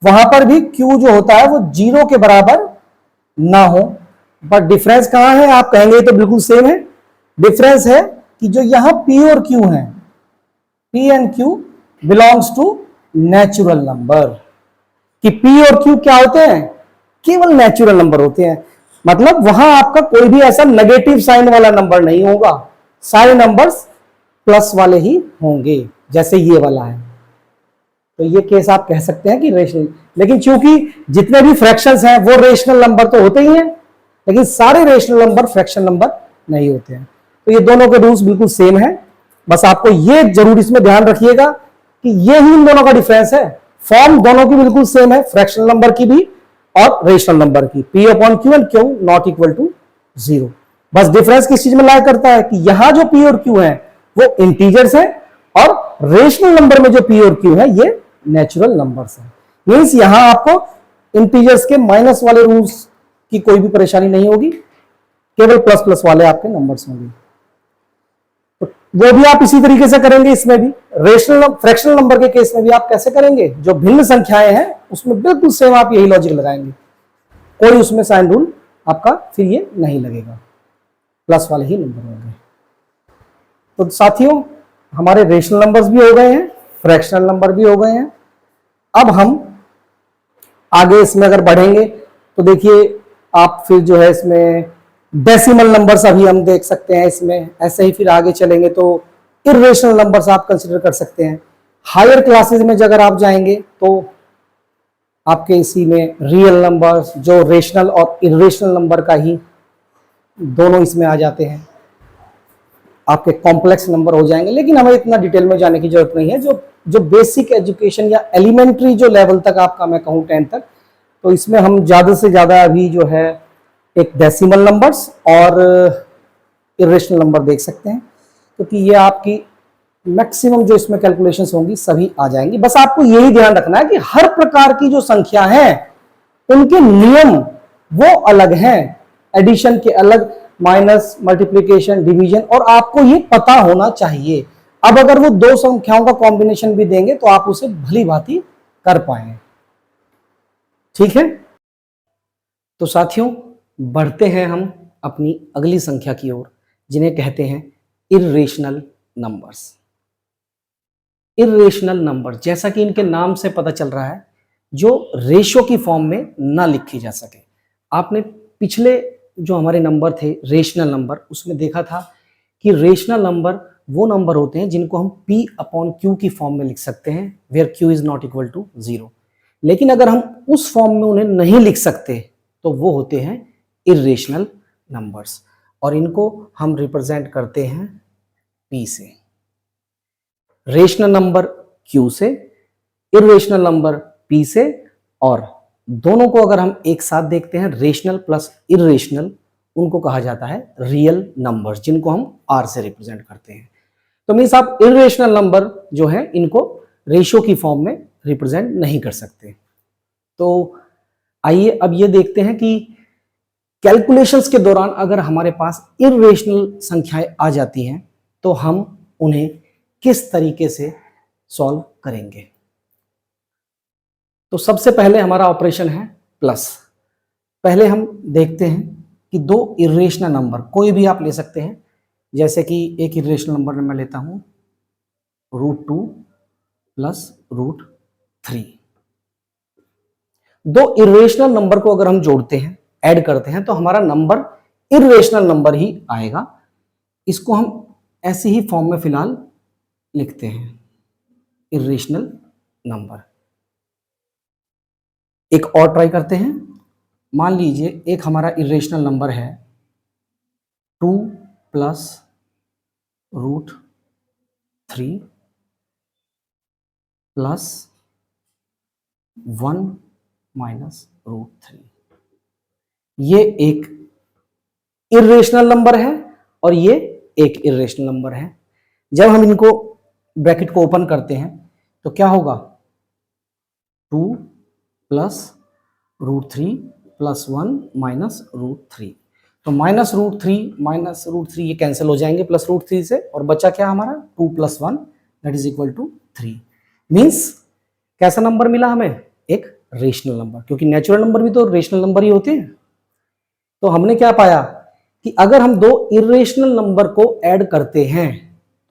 वहां पर भी Q जो होता है वो 0 के बराबर ना हो। बट डिफरेंस कहां है, आप कहेंगे तो बिल्कुल सेम है। डिफरेंस है कि जो यहां P और Q है, P and Q belongs to natural number, कि P और Q क्या होते हैं, केवल नेचुरल नंबर होते हैं। मतलब वहां आपका कोई भी ऐसा नेगेटिव साइन वाला नंबर नहीं होगा, सारे नंबर्स प्लस वाले ही होंगे, जैसे ये वाला है। तो ये केस आप कह सकते हैं कि रेशनल, लेकिन चूंकि जितने भी फ्रैक्शंस हैं वो रेशनल नंबर तो होते ही हैं, लेकिन सारे रेशनल नंबर फ्रैक्शन नंबर नहीं होते हैं। तो ये दोनों के रूल्स बिल्कुल सेम है। बस आपको ये जरूर इसमें ध्यान रखिएगा कि ये ही इन दोनों का डिफरेंस है। फॉर्म दोनों की बिल्कुल सेम है, फ्रैक्शनल नंबर की भी और रेशनल नंबर की। P/Q and Q not equal to 0। बस डिफरेंस किस चीज में लाई करता है कि यहां जो P और Q है वो इंटीजर्स है और रेशनल नंबर में जो P और Q है ये नेचुरल नंबर्स है। मींस यहां आपको इंटीजर्स के माइनस वाले रूल्स की कोई भी परेशानी नहीं होगी, केवल प्लस प्लस वाले आपके नंबर्स होंगे। तो वो भी आप इसी तरीके से करेंगे। इसमें भी रेशनल फ्रैक्शनल नंबर के केस में भी आप कैसे करेंगे, जो भिन्न संख्याएं हैं उसमें बिल्कुल सेम आप यही लॉजिक लगाएंगे, कोई उसमें साइन रूल आपका फिर ये नहीं लगेगा, प्लस वाले ही नंबर होंगे। तो साथियों, हमारे रेशनल नंबर्स भी हो गए हैं, फ्रैक्शनल नंबर भी हो गए हैं। अब हम आगे इसमें अगर बढ़ेंगे तो देखिए आप फिर जो है इसमें डेसिमल नंबर्स अभी हम देख सकते हैं इसमें। ऐसे ही फिर आगे चलेंगे तो इर्रेशनल नंबर्स आप कंसीडर कर सकते हैं। हायर क्लासेस में अगर आप जाएंगे तो आपके इसी में रियल नंबर्स, जो रेशनल और इर्रेशनल नंबर का ही दोनों इसमें आ जाते हैं, आपके कॉम्प्लेक्स नंबर हो जाएंगे। लेकिन हमें इतना डिटेल में जाने की जरूरत नहीं है। जो बेसिक एजुकेशन या एलिमेंट्री जो लेवल तक आपका मैं कहूँ 10 तक, तो इसमें हम ज़्यादा से ज़्यादा अभी जो है एक डेसिमल नंबर्स और इर्रेशनल नंबर देख सकते हैं, क्योंकि ये आपकी मैक्सिमम जो इसमें कैलकुलेशंस होंगी सभी आ जाएंगी। बस आपको यही ध्यान रखना है कि हर प्रकार की जो संख्या है उनके नियम वो अलग हैं, एडिशन के अलग, माइनस, मल्टीप्लिकेशन, डिवीजन, और आपको ये पता होना चाहिए। अब अगर वो दो संख्याओं का कॉम्बिनेशन भी देंगे तो आप उसे भली भांति कर पाएंगे। ठीक है, तो साथियों बढ़ते हैं हम अपनी अगली संख्या की ओर, जिन्हें कहते हैं इर्रेशनल नंबर्स। इर्रेशनल नंबर, जैसा कि इनके नाम से पता चल रहा है, जो रेशो की फॉर्म में ना लिखे जा सके। आपने पिछले जो हमारे नंबर थे रेशनल नंबर, उसमें देखा था कि रेशनल नंबर वो नंबर होते हैं जिनको हम P/Q की फॉर्म में लिख सकते हैं, where Q is not equal to 0। लेकिन अगर हम उस फॉर्म में उन्हें नहीं लिख सकते तो वो होते हैं इर्रेशनल नंबर्स, और इनको हम रिप्रेजेंट करते हैं P से। रेशनल नंबर Q से, इर्रेशनल नंबर P से, और दोनों को अगर हम एक साथ देखते हैं, रेशनल प्लस इर्रेशनल, उनको कहा जाता है रियल नंबर्स, जिनको हम R से रिप्रेजेंट करते हैं। तो मीन्स आप इर्रेशनल नंबर जो है इनको रेशियो की फॉर्म में रिप्रेजेंट नहीं कर सकते। तो आइए अब ये देखते हैं कि कैलकुलेशंस के दौरान अगर हमारे पास इर्रेशनल संख्याएं आ जाती हैं तो हम उन्हें किस तरीके से सॉल्व करेंगे। तो सबसे पहले हमारा ऑपरेशन है प्लस। पहले हम देखते हैं कि दो इर्रेशनल नंबर कोई भी आप ले सकते हैं, जैसे कि एक इर्रेशनल नंबर मैं लेता हूं √2 + √3। दो इरेशनल नंबर को अगर हम जोड़ते हैं, ऐड करते हैं, तो हमारा नंबर इरेशनल नंबर ही आएगा। इसको हम ऐसे ही फॉर्म में फिलहाल लिखते हैं, इरेशनल नंबर। एक और ट्राई करते हैं। मान लीजिए एक हमारा इरेशनल नंबर है 2 plus root 3 plus 1 minus root 3। ये एक इरेशनल नंबर है और ये एक इरेशनल नंबर है। जब हम इनको ब्रैकेट को ओपन करते हैं तो क्या होगा, 2 plus root 3 plus 1 minus root 3। तो माइनस रूट थ्री ये कैंसिल हो जाएंगे प्लस रूट 3 से, और बचा क्या हमारा 2 plus 1 that is equal to 3। Means कैसा नंबर मिला हमें, एक रेशनल नंबर, क्योंकि नेचुरल नंबर भी तो रेशनल नंबर ही होते हैं। तो हमने क्या पाया कि अगर हम दो इरेशनल नंबर को ऐड करते हैं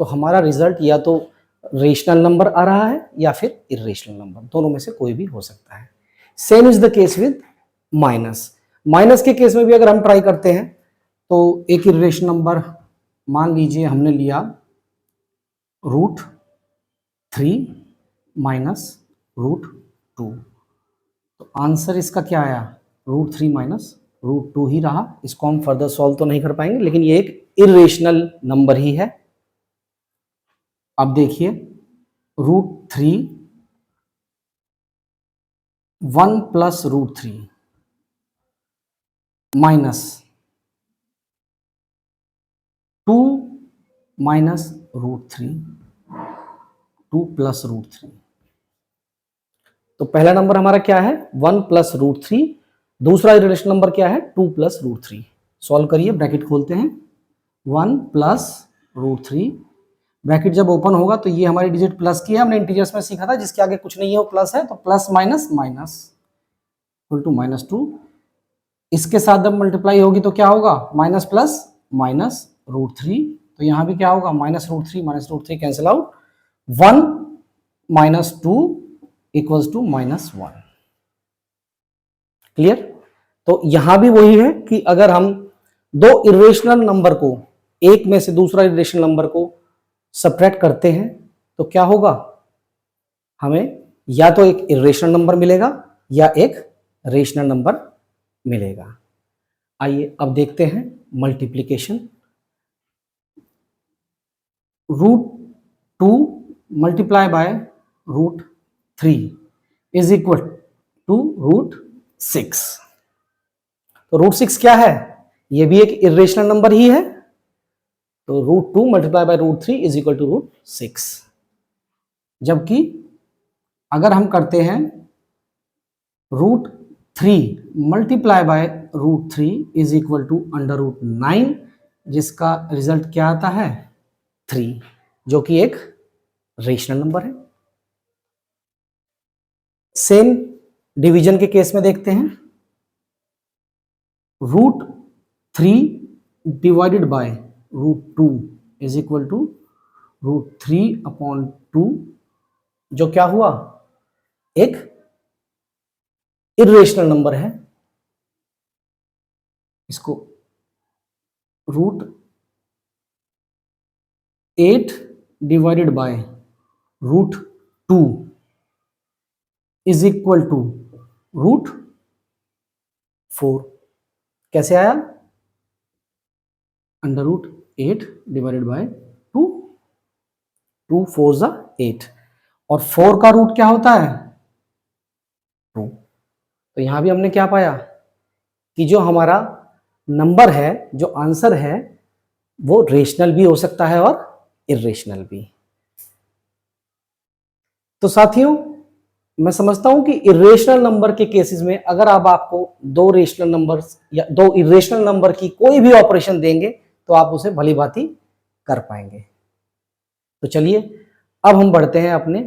तो हमारा रिजल्ट या तो रेशनल नंबर आ रहा है या फिर इरेशनल नंबर, दोनों में से कोई भी हो सकता है। Same is the case with minus. Minus के केस में भी अगर हम ट्राई करते हैं तो एक इरेशनल नंबर मान लीजिए हमने लिया रूट 3 माइनस रूट 2, तो आंसर इसका क्या आया, रूट 3 माइनस रूट 2 ही रहा। इसको हम फर्दर सॉल्व तो नहीं कर पाएंगे, लेकिन ये एक इरेशनल नंबर ही है। अब देखिए root 3 1 plus root 3 minus 2 minus root 3, 2 plus root 3। तो पहला नंबर हमारा क्या है 1 प्लस रूट 3, दूसरा रिलेशन नंबर क्या है 2 प्लस रूट 3। सॉल्व करिए, ब्रैकेट खोलते हैं, 1 प्लस रूट 3, ब्रैकेट जब ओपन होगा तो ये हमारी डिजिट प्लस की है, हमने इंटीजर्स में सीखा था जिसके आगे कुछ नहीं है वो प्लस है, तो plus minus minus equal to -2। इसके साथ जब मल्टीप्लाई होगी तो क्या होगा माइनस प्लस माइनस रूट 3, तो यहां भी क्या होगा minus root 3 cancel out, 1 minus 2 equals to -1। Clear. तो यहां भी वही है कि अगर हम दो इरेशनल नंबर को एक में से दूसरा इरेशनल नंबर को सब्ट्रैक्ट करते हैं तो क्या होगा, हमें या तो एक इरेशनल नंबर मिलेगा या एक रेशनल नंबर मिलेगा। आइए अब देखते हैं multiplication. Root 2 multiply by root 3 is equal to root 6। तो रूट 6 क्या है, ये भी एक इरेशनल नंबर ही है, तो root 2 multiply by root 3 is equal to root 6। जबकि अगर हम करते हैं root 3 multiply by root 3 is equal to under root 9, जिसका रिजल्ट क्या आता है 3, जो कि एक रेशनल नंबर है। सेम डिवीजन के केस में देखते हैं, root 3 divided by root 2 is equal to root 3 upon 2, जो क्या हुआ एक इरेशनल नंबर है। इसको root 8 divided by root 2 is equal to root 4। कैसे आया, अंडर रूट 8 डिवाइडेड बाय 2, 2 4 जा 8, और 4 का रूट क्या होता है 2। तो यहां भी हमने क्या पाया कि जो हमारा नंबर है, जो आंसर है, वो रेशनल भी हो सकता है और इरेशनल भी। तो साथियों मैं समझता हूं कि इरेशनल नंबर के केसेस में अगर अब आपको दो रेशनल नंबर या दो इरेशनल नंबर की कोई भी ऑपरेशन देंगे तो आप उसे भली भांति कर पाएंगे। तो चलिए अब हम बढ़ते हैं अपने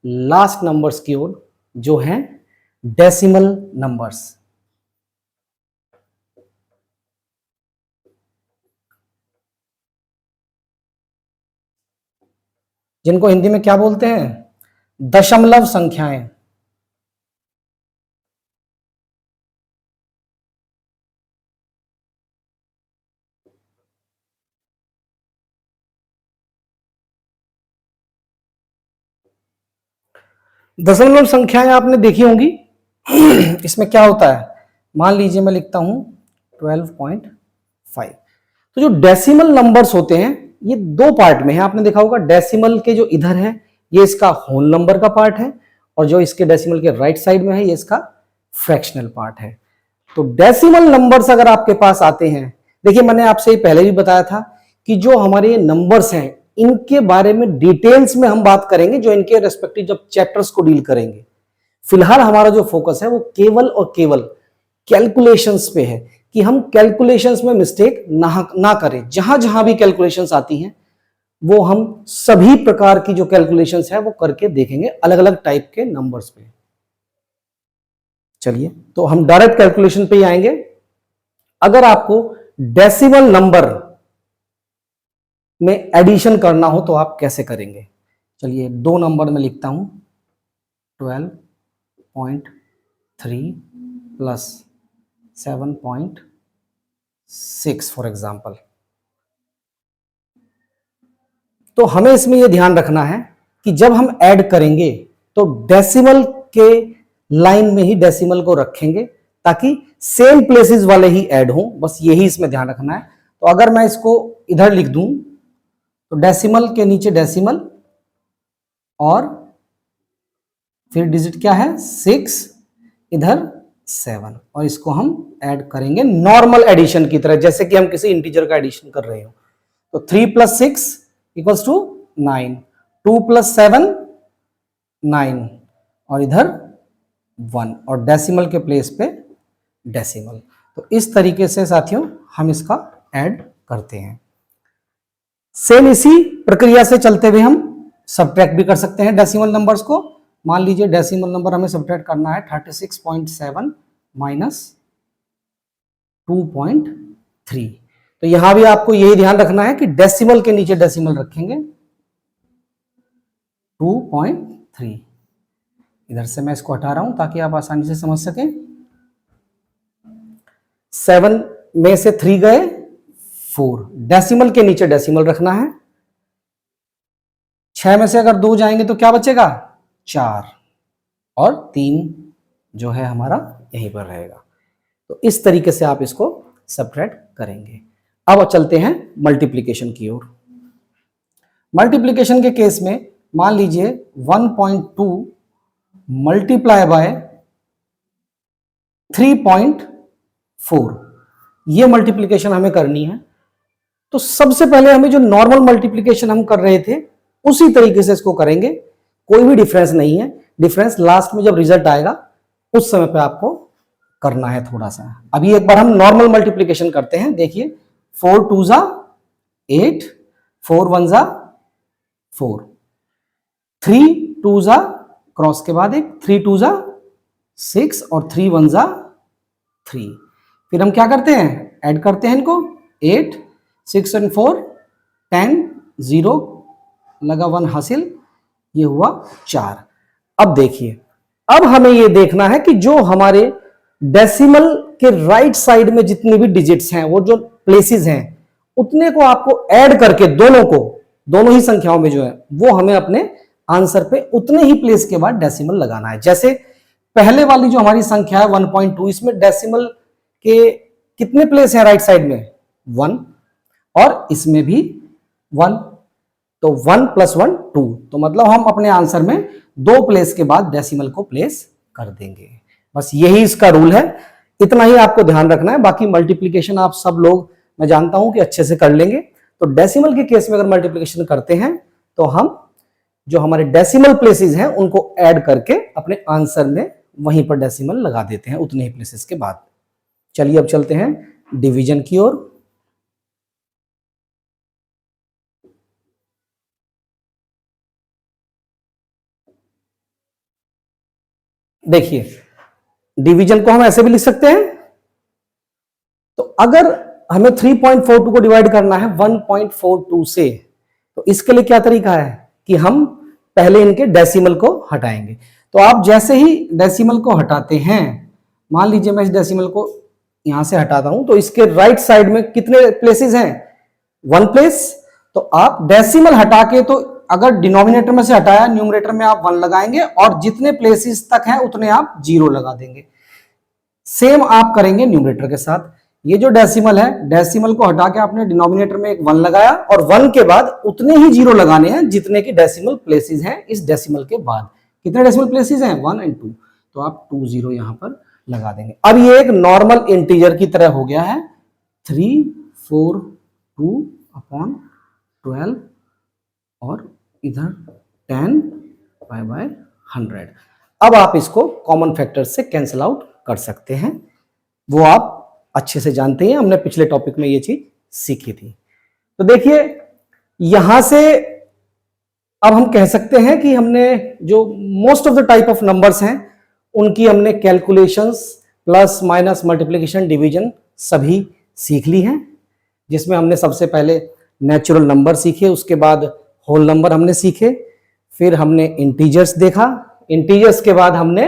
लास्ट नंबर्स की ओर, जो हैं डेसिमल नंबर्स। जिनको हिंदी में क्या बोलते हैं, दशमलव संख्याएं। दशमलव संख्याएं आपने देखी होंगी। इसमें क्या होता है, मान लीजिए मैं लिखता हूं 12.5। तो जो डेसिमल नंबर्स होते हैं ये दो पार्ट में है, आपने देखा होगा। डेसिमल के जो इधर है ये इसका होल नंबर का पार्ट है, और जो इसके डेसिमल के राइट साइड में है ये इसका फ्रैक्शनल पार्ट है। तो डेसिमल नंबर्स अगर आपके पास आते हैं, देखिए मैंने आपसे पहले भी बताया था कि जो हमारे नंबर्स हैं इनके बारे में डिटेल्स में हम बात करेंगे, जो इनके रेस्पेक्टिव जब चैप्टर्स को डील करेंगे। फिलहाल हमारा जो फोकस है वो केवल और केवल कैलकुलेशंस पे है, कि हम कैलकुलेशंस में मिस्टेक ना करें। जहां जहां भी कैलकुलेशंस आती हैं वो हम सभी प्रकार की जो कैलकुलेशंस है वो करके देखेंगे, अलग अलग टाइप के नंबर्स पे। चलिए तो हम डायरेक्ट कैलकुलेशन पे ही आएंगे। अगर आपको डेसिमल नंबर में एडिशन करना हो तो आप कैसे करेंगे? चलिए दो नंबर में लिखता हूं 12.3 प्लस 7.6 फॉर एग्जाम्पल। तो हमें इसमें यह ध्यान रखना है कि जब हम ऐड करेंगे तो डेसिमल के लाइन में ही डेसिमल को रखेंगे, ताकि सेम प्लेसेस वाले ही ऐड हों, बस यही इसमें ध्यान रखना है। तो अगर मैं इसको इधर लिख दूं तो डेसिमल के नीचे डेसिमल और फिर डिजिट क्या है 6, इधर 7, और इसको हम ऐड करेंगे नॉर्मल एडिशन की तरह, जैसे कि हम किसी इंटीजर का एडिशन कर रहे हो। तो 3 + 6 = 9, 2 + 7 9, और इधर 1, और डेसिमल के प्लेस पे डेसिमल। तो इस तरीके से साथियों हम इसका ऐड करते हैं। सेम इसी प्रक्रिया से चलते हुए हम सब्ट्रैक्ट भी कर सकते हैं डेसिमल नंबर्स को। मान लीजिए डेसिमल नंबर हमें सब्ट्रैक्ट करना है 36.7 माइनस 2.3। तो यहां भी आपको यही ध्यान रखना है कि डेसिमल के नीचे डेसिमल रखेंगे 2.3। इधर से मैं इसको हटा रहा हूं ताकि आप आसानी से समझ सकें। 7 में से 3 गए 4, डेसिमल के नीचे डेसिमल रखना है। 6 में से अगर 2 जाएंगे तो क्या बचेगा 4, और 3 जो है हमारा यहीं पर रहेगा। तो इस तरीके से आप इसको सब्ट्रैक्ट करेंगे। अब चलते हैं मल्टीप्लिकेशन की ओर। मल्टीप्लिकेशन के केस में मान लीजिए 1.2 मल्टीप्लाई बाय 3.4, ये मल्टीप्लिकेशन हमें करनी है। तो सबसे पहले हमें जो नॉर्मल मल्टीप्लिकेशन हम कर रहे थे उसी तरीके से इसको करेंगे, कोई भी डिफरेंस नहीं है। डिफरेंस लास्ट में जब रिजल्ट आएगा उस समय पे आपको करना है थोड़ा सा। अभी एक बार हम नॉर्मल मल्टीप्लिकेशन करते हैं। देखिए 4 × 2 = 8, 4 × 1 = 4, 3 × 2 = क्रॉस के बाद एक 3 × 2 = 6, और 3 × 1 = 3। फिर हम क्या करते हैं, ऐड करते हैं इनको। 8, 6 और 4 10, 0 लगा 1 हासिल, ये हुआ 4। अब देखिए, अब हमें ये देखना है कि जो हमारे डेसिमल के राइट साइड में जितनी भी डिजिट्स हैं, वो जो प्लेसेस हैं, उतने को आपको ऐड करके दोनों ही संख्याओं में जो है वो हमें अपने आंसर पे उतने ही प्लेस के बाद डेसिमल लगाना है। जैसे पहले वाली जो हमारी संख्या है 1.2, इसमें डेसिमल के कितने प्लेस हैं राइट साइड में 1, और इसमें भी 1, तो 1 + 1 2। तो मतलब हम अपने आंसर में 2 प्लेस के बाद डेसिमल को प्लेस कर देंगे। बस यही इसका रूल है, इतना ही आपको ध्यान रखना है। बाकी मल्टीप्लिकेशन आप सब लोग मैं जानता हूं कि अच्छे से कर लेंगे। तो डेसिमल के केस में अगर मल्टीप्लिकेशन करते हैं तो हम जो हमारे डेसिमल प्लेसेस हैं उनको ऐड करके अपने आंसर में वहीं पर डेसिमल लगा देते हैं उतने ही प्लेसेस के बाद। चलिए अब चलते हैं डिवीजन की ओर। देखिए डिवीजन को हम ऐसे भी लिख सकते हैं। तो अगर हमें 3.42 को डिवाइड करना है 1.42 से, तो इसके लिए क्या तरीका है कि हम पहले इनके डेसिमल को हटाएंगे। तो आप जैसे ही डेसिमल को हटाते हैं, मान लीजिए मैं इस डेसिमल को यहां से हटाता हूं, तो इसके राइट साइड में कितने प्लेसेस हैं 1 प्लेस। तो आप डेसिमल हटा के तो अगर डिनोमिनेटर में से हटाया, न्यूमरेटर में आप 1 लगाएंगे और जितने प्लेसेस तक हैं उतने आप 0 लगा देंगे। सेम आप करेंगे न्यूमरेटर के साथ। ये जो डेसिमल है, डेसिमल को हटा के आपने डिनोमिनेटर में एक 1 लगाया और 1 के बाद उतने ही 0 लगाने हैं जितने की डेसिमल प्लेसेस हैं। इस डेसिमल के बाद कितने डेसिमल प्लेसेस हैं? 1 और 2, तो आप 2 0 यहां पर लगा देंगे। अब ये एक नॉर्मल इंटीजर की तरह हो गया है, 3 4 2 अपॉन 12 और इधर 10 बाय 100। अब आप इसको कॉमन फैक्टर से कैंसिल आउट कर सकते हैं, वो आप अच्छे से जानते हैं, हमने पिछले टॉपिक में ये चीज सीखी थी। तो देखिए यहां से अब हम कह सकते हैं कि हमने जो most of the type of numbers हैं उनकी हमने calculations, plus minus, multiplication, division सभी सीख ली हैं, जिसमें हमने सबसे पहले नेचुरल नंबर सीखे, उसके बाद होल नंबर हमने सीखे, फिर हमने इंटीजर्स देखा, इंटीजर्स के बाद हमने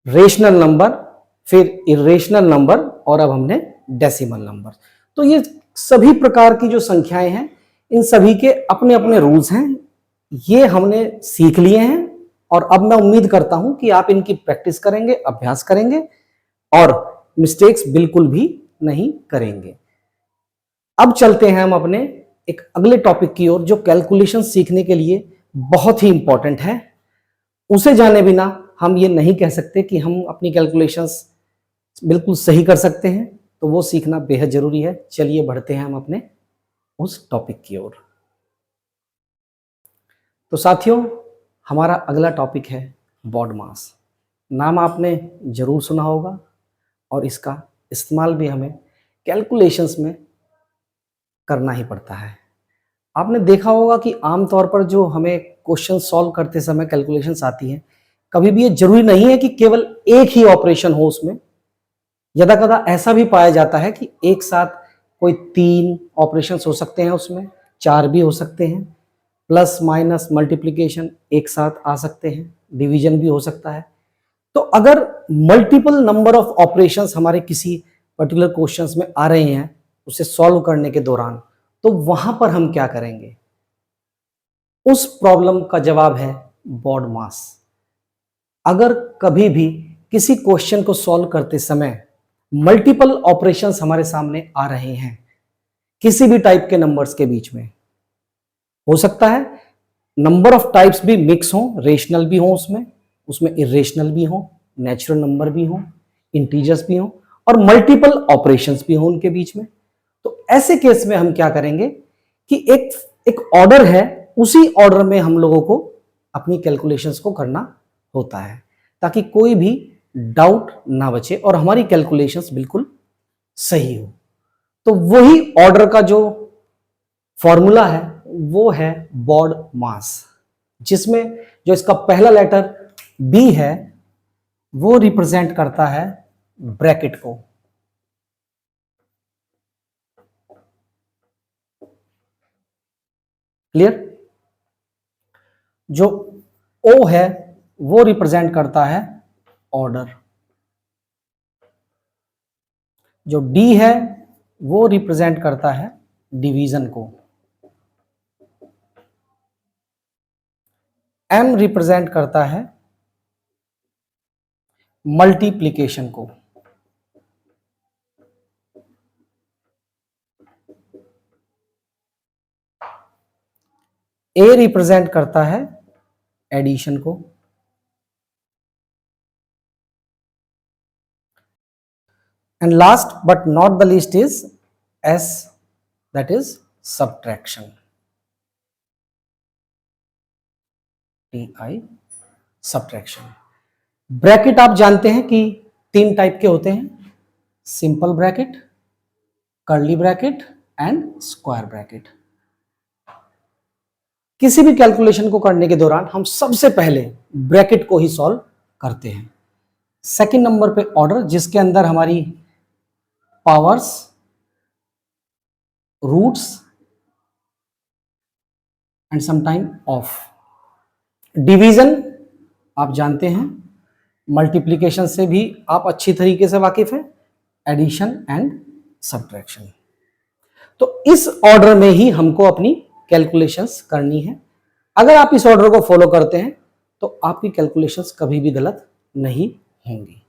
रेशनल नंबर, फिर इरेशनल नंबर और अब हमने डेसिमल नंबर। तो ये सभी प्रकार की जो संख्याएं हैं इन सभी के अपने अपने रूल्स हैं, ये हमने सीख लिए हैं और अब मैं उम्मीद करता हूं कि आप इनकी प्रैक्टिस करेंगे, अभ्यास करेंगे और मिस्टेक्स बिल्कुल भी नहीं करेंगे। अब चलते हैं हम अपने एक अगले टॉपिक की ओर जो कैलकुलेशन सीखने के लिए बहुत ही इंपॉर्टेंट है। उसे जाने बिना हम ये नहीं कह सकते कि हम अपनी कैलकुलेशंस बिल्कुल सही कर सकते हैं, तो वो सीखना बेहद जरूरी है। चलिए बढ़ते हैं हम अपने उस टॉपिक की ओर। तो साथियों, हमारा अगला टॉपिक है बॉड मास। नाम आपने जरूर सुना होगा और इसका इस्तेमाल भी हमें कैलकुलेशंस में करना ही पड़ता है। आपने देखा होगा कि आमतौर पर जो हमें क्वेश्चन सॉल्व करते समय कैलकुलेशंस आती हैं, कभी भी ये जरूरी नहीं है कि केवल एक ही ऑपरेशन हो उसमें। यदा कदा ऐसा भी पाया जाता है कि एक साथ कोई 3 ऑपरेशंस हो सकते हैं, उसमें 4 भी हो सकते हैं, प्लस माइनस मल्टीप्लिकेशन एक साथ आ सकते हैं, डिवीजन भी हो सकता है। तो अगर मल्टीपल नंबर ऑफ ऑपरेशंस हमारे किसी पर्टिकुलर क्वेश्चंस में आ रहे हैं उसे सॉल्व करने के दौरान, तो वहां पर हम क्या करेंगे? उस प्रॉब्लम का जवाब है बॉड मास। अगर कभी भी किसी क्वेश्चन को सॉल्व करते समय मल्टीपल ऑपरेशंस हमारे सामने आ रहे हैं किसी भी टाइप के नंबर्स के बीच में, हो सकता है नंबर ऑफ टाइप्स भी मिक्स हो, रेशनल भी हो, उसमें इरेशनल भी हो, नेचुरल नंबर भी हो, इंटीजर्स भी हो और मल्टीपल ऑपरेशंस भी हो उनके बीच में। तो ऐसे केस में हम क्या करेंगे कि एक ऑर्डर है, उसी ऑर्डर में हम लोगों को अपनी कैलकुलेशंस को करना होता है ताकि कोई भी डाउट ना बचे और हमारी कैलकुलेशंस बिल्कुल सही हो। तो वही ऑर्डर का जो फॉर्मूला है वो है बॉड मास, जिसमें जो इसका पहला लेटर बी है वो रिप्रेजेंट करता है ब्रैकेट को। क्लियर? जो ओ है वो रिप्रेजेंट करता है ऑर्डर, जो डी है वो रिप्रेजेंट करता है डिवीजन को, एम रिप्रेजेंट करता है मल्टीप्लिकेशन को, ए रिप्रेजेंट करता है एडिशन को, and last but not the least is S, that is subtraction, टी-आई, सब्ट्रैक्शन। ब्रैकेट आप जानते हैं कि 3 टाइप के होते हैं, simple bracket, curly bracket and square bracket. किसी भी कैलकुलेशन को करने के दौरान हम सबसे पहले ब्रैकेट को ही सॉल्व करते हैं। सेकंड नंबर पे ऑर्डर, जिसके अंदर हमारी powers, roots and sometime of. Division आप जानते हैं, मल्टीप्लिकेशन से भी आप अच्छी तरीके से वाकिफ हैं, एडिशन एंड सब्ट्रैक्शन। तो इस ऑर्डर में ही हमको अपनी कैलकुलेशंस करनी है। अगर आप इस ऑर्डर को फॉलो करते हैं तो आपकी कैलकुलेशंस कभी भी गलत नहीं होंगी।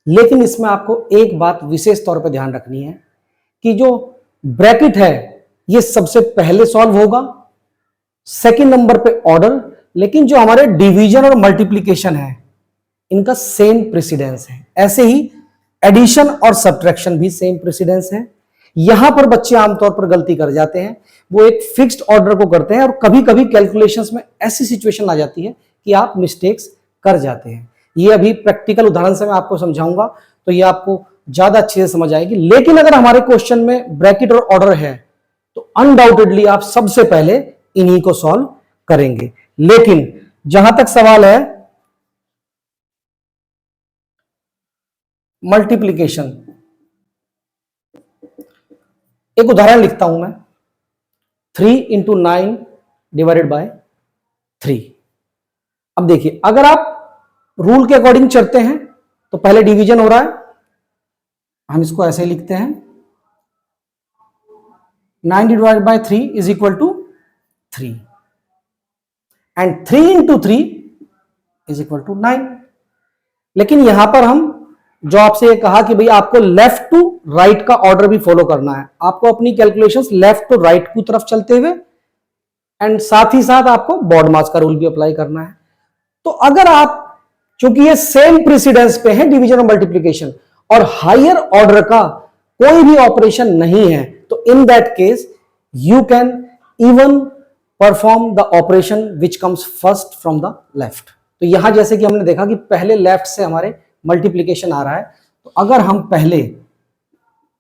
लेकिन इसमें आपको एक बात विशेष तौर पर ध्यान रखनी है कि जो ब्रैकेट है ये सबसे पहले सॉल्व होगा, सेकंड नंबर पे ऑर्डर, लेकिन जो हमारे डिवीजन और मल्टीप्लिकेशन है इनका सेम प्रेसिडेंस है। ऐसे ही एडिशन और सब्ट्रैक्शन भी सेम प्रेसिडेंस है। यहां पर बच्चे आमतौर पर गलती कर जाते हैं, वो एक फिक्स्ड ऑर्डर को करते हैं और कभी कभी कैलकुलेशंस में ऐसी सिचुएशन आ जाती है कि आप मिस्टेक्स कर जाते हैं। ये अभी प्रैक्टिकल उदाहरण से मैं आपको समझाऊंगा तो ये आपको ज्यादा अच्छे से समझ आएगी। लेकिन अगर हमारे क्वेश्चन में ब्रैकेट और ऑर्डर है तो अनडाउटेडली आप सबसे पहले इन्हीं को सॉल्व करेंगे। लेकिन जहां तक सवाल है मल्टीप्लिकेशन, एक उदाहरण लिखता हूं मैं, 3 इंटू 9 डिवाइडेड बाय 3। अब देखिए अगर आप रूल के अकॉर्डिंग चलते हैं तो पहले डिवीजन हो रहा है, हम इसको ऐसे ही लिखते हैं 9 divided by 3 is equal to 3 and 3 into 3 is equal to 9। लेकिन यहां पर हम जो आपसे ये कहा कि भाई आपको लेफ्ट टू राइट का ऑर्डर भी फॉलो करना है, आपको अपनी कैलकुलेशंस लेफ्ट टू राइट की तरफ चलते हुए एंड साथ ही साथ आपको बॉड मास का रूल भी अप्लाई करना है। तो अगर आप, चूंकि ये सेम प्रेसिडेंस पे है डिवीजन और मल्टीप्लिकेशन और हायर ऑर्डर का कोई भी ऑपरेशन नहीं है, तो in that case you can even perform the operation which comes first from the left. तो यहां जैसे कि हमने देखा कि पहले लेफ्ट से हमारे मल्टीप्लिकेशन आ रहा है, तो अगर हम पहले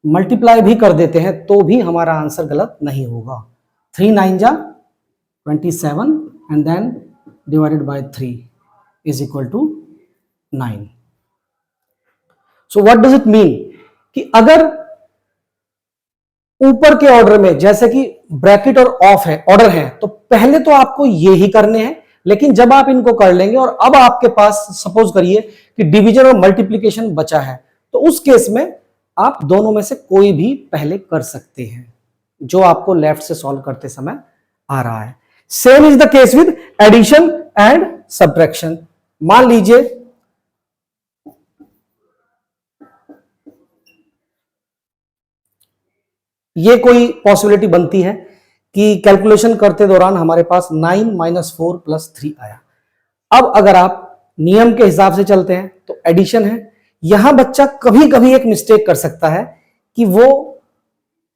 मल्टीप्लाई भी कर देते हैं तो भी हमारा आंसर गलत नहीं होगा। 3 9 जा 27 and then divided by 3 is equal to 9। So what does it mean कि अगर ऊपर के ऑर्डर में जैसे कि ब्रैकेट और ऑफ है, ऑर्डर है, तो पहले तो आपको ये ही करने हैं। लेकिन जब आप इनको कर लेंगे और अब आपके पास सपोज करिए कि डिवीजन और मल्टीप्लिकेशन बचा है, तो उस केस में आप दोनों में से कोई भी पहले कर सकते हैं जो आपको लेफ्ट से सॉल्व करते समय आ रहा है। Same is the case with addition and subtraction. मान लीजिए ये कोई पॉसिबिलिटी बनती है कि कैलकुलेशन करते दौरान हमारे पास 9 - 4 + 3 आया। अब अगर आप नियम के हिसाब से चलते हैं तो एडिशन है। यहां बच्चा कभी कभी एक मिस्टेक कर सकता है कि वो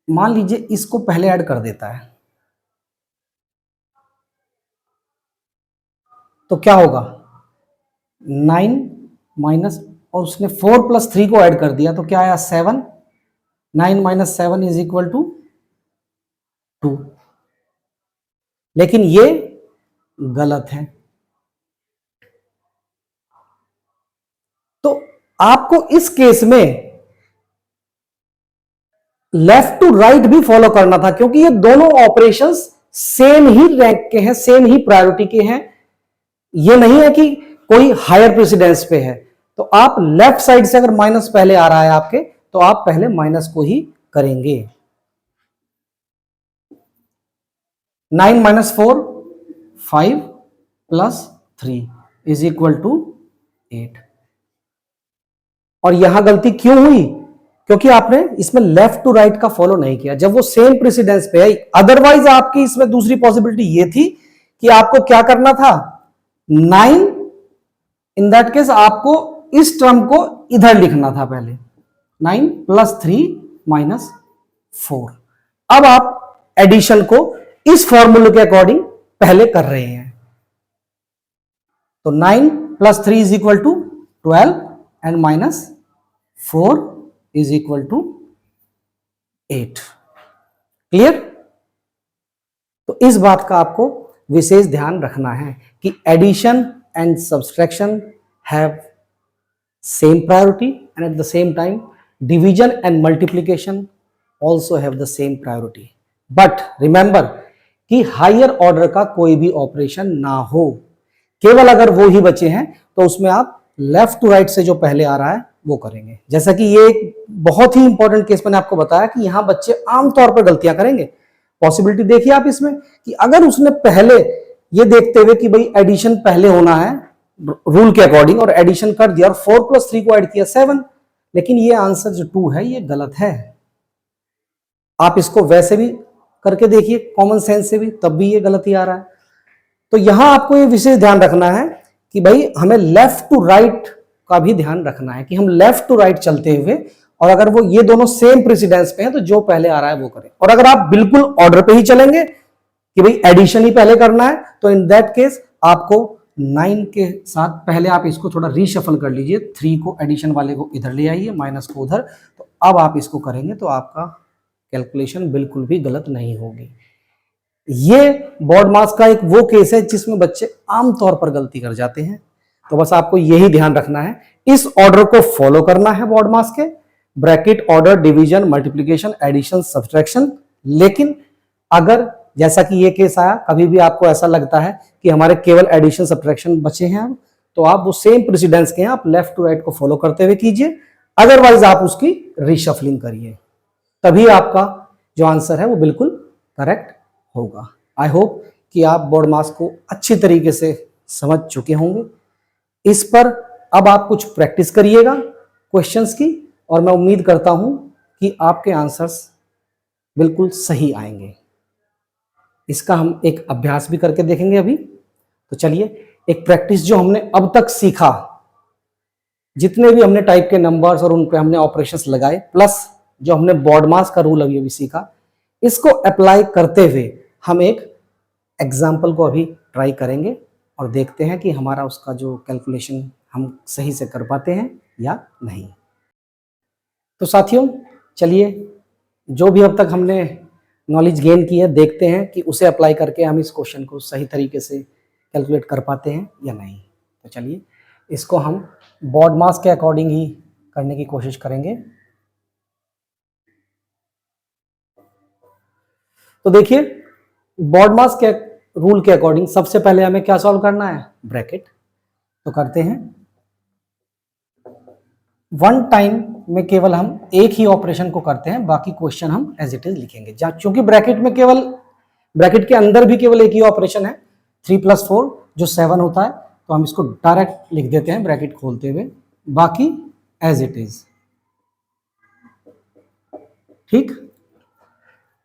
मान लीजिए इसको पहले ऐड कर देता है, तो क्या होगा 9 माइनस, और उसने 4 + 3 को ऐड कर दिया तो क्या आया 7। 9 - 7 इज इक्वल टू 2। लेकिन ये गलत है। तो आपको इस केस में लेफ्ट टू राइट भी फॉलो करना था, क्योंकि ये दोनों ऑपरेशंस सेम ही रैंक के हैं, सेम ही प्रायोरिटी के हैं। ये नहीं है कि कोई हायर प्रेसिडेंस पे है। तो आप लेफ्ट साइड से अगर माइनस पहले आ रहा है आपके, तो आप पहले माइनस को ही करेंगे। 9 - 4 5 + 3 इज इक्वल टू 8। और यहां गलती क्यों हुई? क्योंकि आपने इसमें लेफ्ट टू राइट का फॉलो नहीं किया जब वो सेम प्रेसिडेंस पे है। अदरवाइज आपकी इसमें दूसरी पॉसिबिलिटी ये थी कि आपको क्या करना था, 9, इन दैट केस आपको इस टर्म को इधर लिखना था पहले, 9 + 3 - 4। अब आप एडिशन को इस फॉर्मूले के अकॉर्डिंग पहले कर रहे हैं। तो 9 + 3 is equal to 12 and -4 is equal to 8। Clear? तो इस बात का आपको विशेष ध्यान रखना है कि addition and subtraction have same priority and at the same time division and multiplication also have the same priority, but remember कि हायर ऑर्डर का कोई भी ऑपरेशन ना हो, केवल अगर वो ही बचे हैं तो उसमें आप लेफ्ट टू राइट से जो पहले आ रहा है वो करेंगे। जैसा कि ये एक बहुत ही इंपॉर्टेंट केस मैंने आपको बताया कि यहां बच्चे आमतौर पर गलतियां करेंगे पॉसिबिलिटी देखिए आप इसमें कि अगर उसने पहले ये देखते हुए कि भाई एडिशन पहले होना है रूल के अकॉर्डिंग और एडिशन कर दिया और 4 + 3 को ऐड किया 7, लेकिन ये आंसर जो 2 है ये गलत है। आप इसको वैसे भी करके देखिए कॉमन सेंस से भी, तब भी ये गलत ही आ रहा है। तो यहां आपको ये विशेष ध्यान रखना है कि भाई हमें लेफ्ट टू राइट का भी ध्यान रखना है कि हम लेफ्ट टू राइट चलते हुए, और अगर वो ये दोनों सेम प्रेसिडेंस पे हैं तो जो पहले आ रहा है वो करें। और अगर आप बिल्कुल ऑर्डर पे ही चलेंगे कि भाई एडिशन ही पहले करना है, तो इन दैट केस आपको 9 के साथ पहले आप इसको थोड़ा रीशफल कर लीजिए, 3 को एडिशन वाले को इधर ले आइए, माइनस को उधर, तो अब आप इसको करेंगे तो आपका कैलकुलेशन बिल्कुल भी गलत नहीं होगी। ये बोर्ड मास का एक वो केस है जिसमें बच्चे आमतौर पर गलती कर जाते हैं, तो बस आपको यही ध्यान रखना है, इस ऑर्डर को फॉलो करना है बोर्ड मास के, bracket, order, division, multiplication, addition, subtraction. लेकिन अगर जैसा कि ये केस आया, कभी भी आपको ऐसा लगता है कि हमारे केवल एडिशन सब्ट्रैक्शन बचे हैं अब, तो आप वो सेम प्रेसिडेंस के हैं, आप लेफ्ट टू राइट को फॉलो करते हुए कीजिए, अदरवाइज आप उसकी रीशफलिंग करिए, तभी आपका जो आंसर है वो बिल्कुल करेक्ट होगा। आई होप कि आप बोर्ड मास को अच्छी तरीके से समझ चुके होंगे। इस पर अब आप कुछ प्रैक्टिस करिएगा क्वेश्चंस की, और मैं उम्मीद करता हूं कि आपके आंसर्स बिल्कुल सही आएंगे। इसका हम एक अभ्यास भी करके देखेंगे अभी। तो चलिए, एक प्रैक्टिस जो हमने अब तक सीखा, जितने भी हमने टाइप के नंबर्स और उन पे हमने ऑपरेशंस लगाए, प्लस जो हमने बोर्ड मास का रूल अभी सीखा, इसको अप्लाई करते हुए हम एक एग्जाम्पल को अभी ट्राई करेंगे और देखते हैं कि हमारा उसका जो कैलकुलेशन हम सही से कर पाते हैं या नहीं। तो साथियों, चलिए, जो भी अब तक हमने नॉलेज गेन की है, देखते हैं कि उसे अप्लाई करके हम इस क्वेश्चन को सही तरीके से कैलकुलेट कर पाते हैं या नहीं। तो चलिए, इसको हम बोर्ड मास के अकॉर्डिंग ही करने की कोशिश करेंगे। तो देखिए, बोर्ड मास के रूल के अकॉर्डिंग सबसे पहले हमें क्या सॉल्व करना है, ब्रैकेट। तो करते हैं, वन टाइम में केवल हम एक ही ऑपरेशन को करते हैं, बाकी क्वेश्चन हम एज इट इज लिखेंगे। क्योंकि ब्रैकेट में केवल, ब्रैकेट के अंदर भी केवल एक ही ऑपरेशन है, 3 + 4 जो 7 होता है, तो हम इसको डायरेक्ट लिख देते हैं ब्रैकेट खोलते हुए, बाकी एज इट इज। ठीक,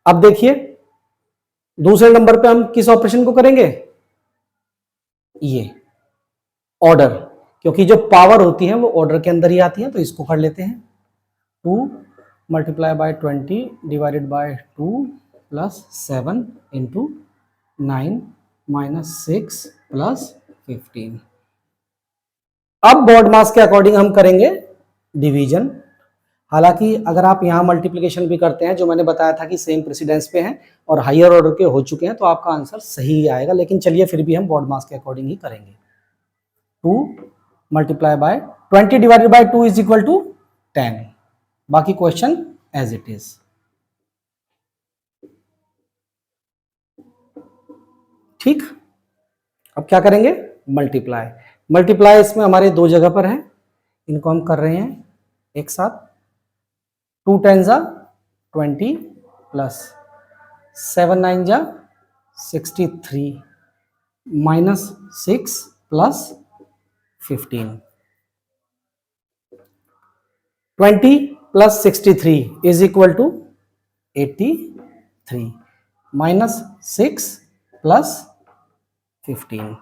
अब देखिए दूसरे नंबर पे हम किस ऑपरेशन को करेंगे, ये ऑर्डर, क्योंकि जो पावर होती है वो ऑर्डर के अंदर ही आती है, तो इसको कर लेते हैं 2 × 20 डिवाइडेड बाय 2 + 7 × 9 - 6 + 15। अब बोर्ड मास के अकॉर्डिंग हम करेंगे डिवीजन। हालांकि अगर आप यहाँ मल्टीप्लिकेशन भी करते हैं, जो मैंने बताया था कि सेम प्रेसिडेंस पे हैं और हायर ऑर्डर के हो चुके हैं, तो आपका आंसर सही आएगा। लेकिन चलिए, फिर भी हम बोर्ड मास के अकॉर्डिंग ही करेंगे। 2 × 20 डिवाइडेड बाय 2 = 10, बाकी क्वेश्चन एज इट इज। ठीक, अब क्या करेंगे, मल्टीप्लाई। मल्टीप्लाई इसमें हमारे 2 जगह पर है, इनको हम कर रहे हैं एक साथ। 2 × 10 = 20 + 7 × 9 = 63 - 6 + 15। 20 + 63 = 83 - 6 + 15।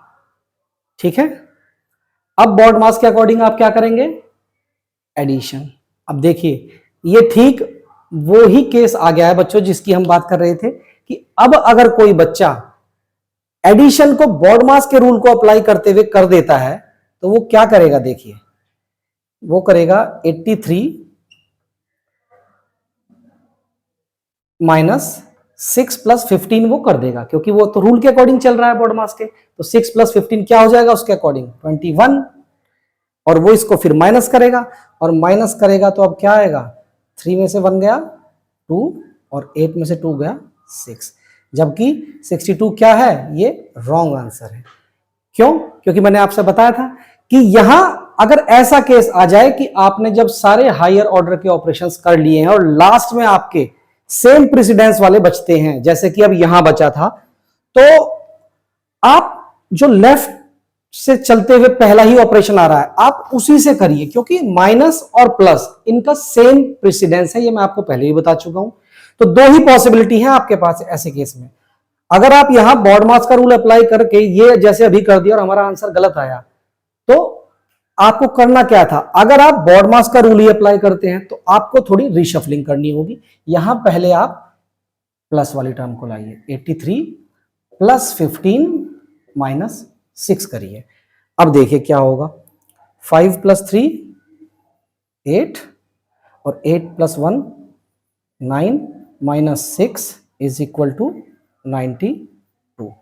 ठीक है, अब बोर्ड मास के अकॉर्डिंग आप क्या करेंगे, एडिशन। अब देखिए, ये ठीक वो ही केस आ गया है बच्चों जिसकी हम बात कर रहे थे कि अब अगर कोई बच्चा एडिशन को बोर्ड मास के रूल को अप्लाई करते हुए कर देता है, तो वो क्या करेगा, देखिए वो करेगा 83 - 6 + 15 वो कर देगा, क्योंकि वो तो रूल के अकॉर्डिंग चल रहा है बोर्ड मास के। तो 6 + 15 क्या हो जाएगा उसके अकॉर्डिंग, 21, और वो इसको फिर माइनस करेगा, और माइनस करेगा तो अब क्या आएगा, 3 में से 1 गया 2 और 8 में से 2 गया 6, जबकि 62 क्या है, ये रॉन्ग आंसर है। क्यों, क्योंकि मैंने आपसे बताया था कि यहां अगर ऐसा केस आ जाए कि आपने जब सारे हायर ऑर्डर के ऑपरेशंस कर लिए हैं और लास्ट में आपके सेम प्रेसिडेंस वाले बचते हैं, जैसे कि अब यहां बचा था, तो आप जो लेफ्ट से चलते हुए पहला ही ऑपरेशन आ रहा है आप उसी से करिए, क्योंकि माइनस और प्लस इनका सेम प्रेसिडेंस है, ये मैं आपको पहले ही बता चुका हूं। तो दो ही पॉसिबिलिटी है आपके पास ऐसे केस में। अगर आप यहां बॉडमास का रूल अप्लाई करके ये जैसे अभी कर दिया और हमारा आंसर गलत आया, तो आपको करना क्या था, अगर आप बॉडमास का रूल ही अप्लाई करते हैं तो आपको थोड़ी रिशफलिंग करनी होगी। यहां पहले आप प्लस वाली टर्म को लाइए, 83 प्लस 15 माइनस 6 करिए। अब देखिए क्या होगा, 5 प्लस 3 8 और 8 plus 1 9 minus 6 is equal to 92।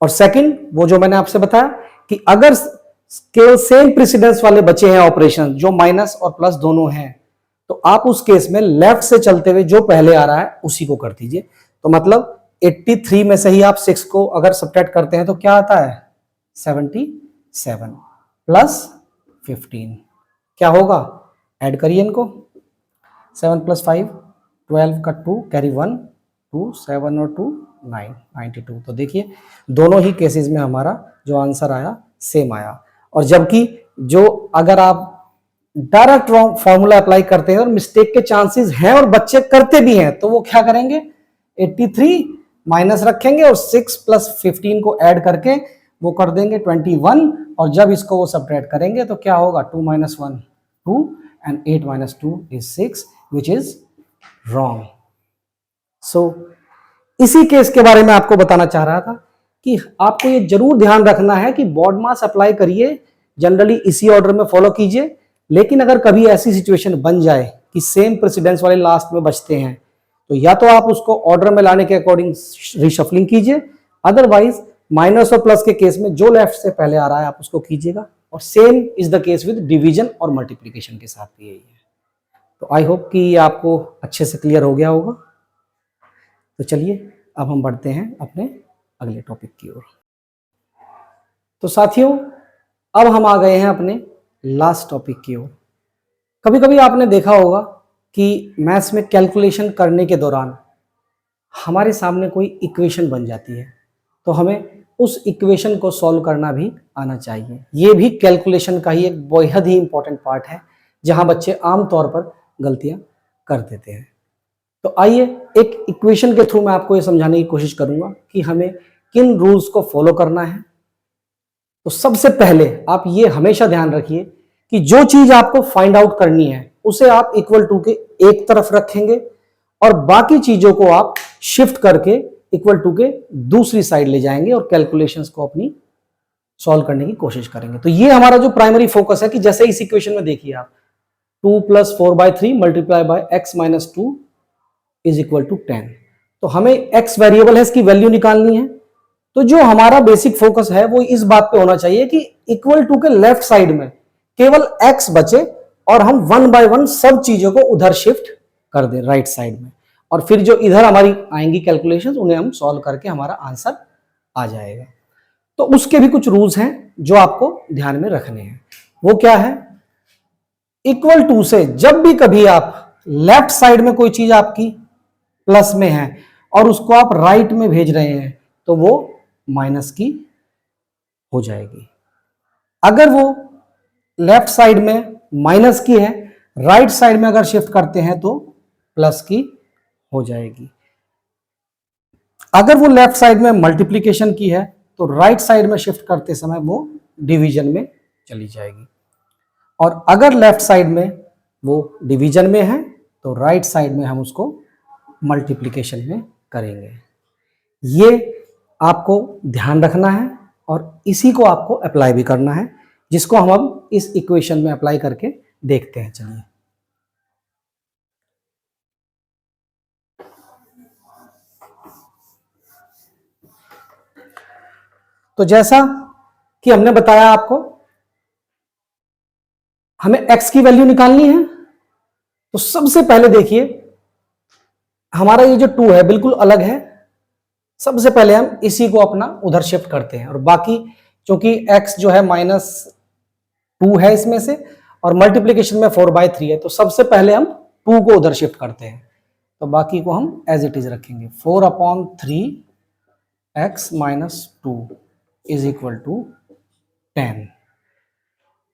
और सेकंड वो जो मैंने आपसे बताया कि अगर केवल सेम प्रेसिडेंस वाले बचे हैं ऑपरेशन जो माइनस और प्लस दोनों हैं, तो आप उस केस में लेफ्ट से चलते हुए जो पहले आ रहा है उसी को कर दीजिए। तो मतलब 83 में से ही आप 6 को अगर सब्ट्रैक्ट करते हैं तो क्या आता है 77 प्लस 15, क्या होगा, ऐड करिए इनको, 7 प्लस 5 12 का 2 कैरी 1 2 7 और 2 9 92। तो देखिए दोनों ही केसेस में हमारा जो आंसर आया सेम आया। और जबकि जो अगर आप डायरेक्ट फॉर्मूला अप्लाई करते हैं और मिस्टेक के चांसेस हैं और बच्चे करते भी हैं, तो वो क्या करेंगे, 83 माइनस रखेंगे और 6 प्लस 15 को ऐड करके वो कर देंगे 21, और जब इसको वो सब्ट्रैक्ट करेंगे तो क्या होगा, 2 minus 1 2 and 8 minus 2 is 6 which is wrong. So इसी केस के बारे में आपको बताना चाह रहा था कि आपको ये जरूर ध्यान रखना है कि बॉडमास अप्लाई करिए, जनरली इसी ऑर्डर में फॉलो कीजिए, लेकिन अगर कभी ऐसी सिचुएशन बन जाए कि सेम प्रेसिडेंस वाले लास्ट में बचते हैं, तो या तो आप उसको ऑर्डर में लाने के अकॉर्डिंग रिशफलिंग कीजिए, अदरवाइज माइनस और प्लस के केस में जो लेफ्ट से पहले आ रहा है आप उसको कीजिएगा। और same is the case with division और मल्टीप्लिकेशन के साथ भी यही है। तो आई होप कि आपको अच्छे से क्लियर हो गया होगा। तो चलिए अब हम बढ़ते हैं अपने अगले टॉपिक की ओर। तो साथियों अब हम आ गए हैं अपने लास्ट टॉपिक की ओर। कभी कभी आपने देखा होगा कि मैथ्स में कैलकुलेशन करने के दौरान हमारे सामने कोई इक्वेशन बन जाती है, तो हमें उस इक्वेशन को सॉल्व करना भी आना चाहिए। ये भी कैलकुलेशन का ही एक बेहद ही इंपॉर्टेंट पार्ट है, जहां बच्चे आमतौर पर गलतियां कर देते हैं। तो आइए एक इक्वेशन के थ्रू मैं आपको ये समझाने की कोशिश करूंगा कि हमें किन रूल्स को फॉलो करना है। तो सबसे पहले आप ये हमेशा ध्यान रखिए कि जो चीज आपको फाइंड आउट करनी है उसे आप इक्वल टू के एक तरफ रखेंगे और बाकी चीजों को आप शिफ्ट करके इक्वल टू के दूसरी साइड ले जाएंगे और कैलकुलेशंस को अपनी सॉल्व करने की कोशिश करेंगे। तो ये हमारा जो प्राइमरी फोकस है कि जैसे इस इक्वेशन में देखिए आप 2 plus 4/3 multiply by x minus 2 is equal to 10। तो हमें x वेरिएबल है, इसकी वैल्यू निकालनी है। तो जो हमारा बेसिक फोकस है वो इस बात पे होना चाहिए कि इक्वल टू के लेफ्ट साइड में केवल x बचे और हम 1 बाय 1 सब चीजों को उधर शिफ्ट कर दें राइट साइड में, और फिर जो इधर हमारी आएंगी कैलकुलेशंस उन्हें हम सॉल्व करके हमारा आंसर आ जाएगा। तो उसके भी कुछ रूल्स हैं जो आपको ध्यान में रखने हैं। वो क्या है, इक्वल टू से जब भी कभी आप लेफ्ट साइड में कोई चीज आपकी प्लस में है और उसको आप राइट में भेज रहे हैं तो वो माइनस की हो जाएगी। अगर वो लेफ्ट साइड में माइनस की है, राइट साइड में अगर शिफ्ट करते हैं तो प्लस की हो जाएगी। अगर वो लेफ्ट साइड में मल्टीप्लिकेशन की है तो राइट साइड में शिफ्ट करते समय वो डिवीजन में चली जाएगी, और अगर लेफ्ट साइड में वो डिवीजन में है तो राइट साइड में हम उसको मल्टीप्लिकेशन में करेंगे। ये आपको ध्यान रखना है और इसी को आपको अप्लाई भी करना है, जिसको हम अब इस इक्वेशन में अप्लाई करके देखते हैं। चलिए तो जैसा कि हमने बताया आपको हमें x की वैल्यू निकालनी है। तो सबसे पहले देखिए हमारा ये जो 2 है बिल्कुल अलग है। सबसे पहले हम इसी को अपना उधर शिफ्ट करते हैं, और बाकी क्योंकि x जो है -2 है इसमें से और मल्टीप्लिकेशन में 4/3 है, तो सबसे पहले हम 2 को उधर शिफ्ट करते हैं। तो बाकी को हम एज इट इज रखेंगे। 4/3 x minus 2 is equal to 10।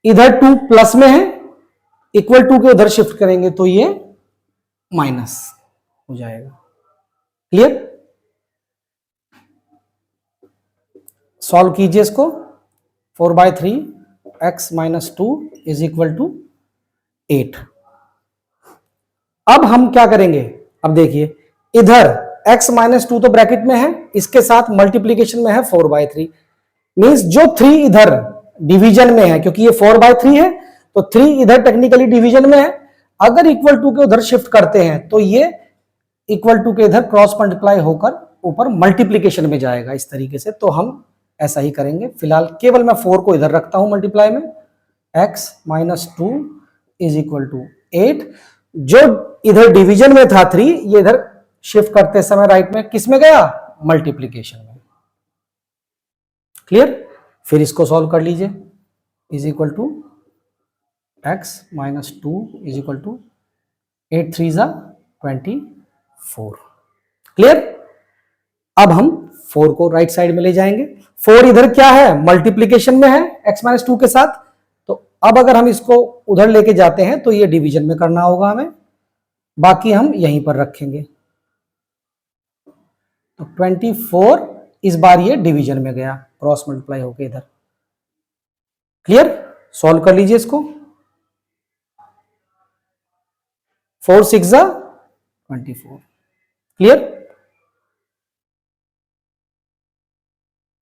इधर 2 प्लस में है, इक्वल टू के उधर शिफ्ट करेंगे तो ये माइनस हो जाएगा। क्लियर? सॉल्व कीजिए इसको। 4/3 x minus 2 is equal to 8। अब हम क्या करेंगे? अब देखिए, इधर x माइनस 2 तो ब्रैकेट में है, इसके साथ मल्टीप्लीकेशन में है 4/3, मींस जो 3 इधर डिवीजन में है, क्योंकि ये 4/3 है तो 3 इधर टेक्निकली डिवीजन में है। अगर इक्वल टू के उधर शिफ्ट करते हैं तो ये इक्वल टू के इधर क्रॉस मल्टीप्लाई होकर ऊपर मल्टीप्लीकेशन में जाएगा इस तरीके से। तो हम ऐसा ही करेंगे। फिलहाल केवल मैं 4 को इधर रखता हूं मल्टीप्लाई में। x minus 2 is equal to 8। जो इधर डिवीजन में था 3, ये इधर शिफ्ट करते समय राइट में किस में गया? मल्टीप्लीकेशन में। क्लियर? फिर इसको सॉल्व कर लीजिए। Is equal to x minus 2 is equal to 8 3 जा 24। क्लियर? अब हम 4 को राइट साइड में ले जाएंगे। 4 इधर क्या है? मल्टीप्लीकेशन में है x माइनस 2 के साथ। तो अब अगर हम इसको उधर लेके जाते हैं तो ये डिवीजन में करना होगा हमें, बाकी हम यहीं पर रखेंगे। तो 24 इस बार ये डिवीजन में गया, क्रॉस मल्टीप्लाई होके इधर। क्लियर? सॉल्व कर लीजिए इसको। 4 6 जा 24। क्लियर?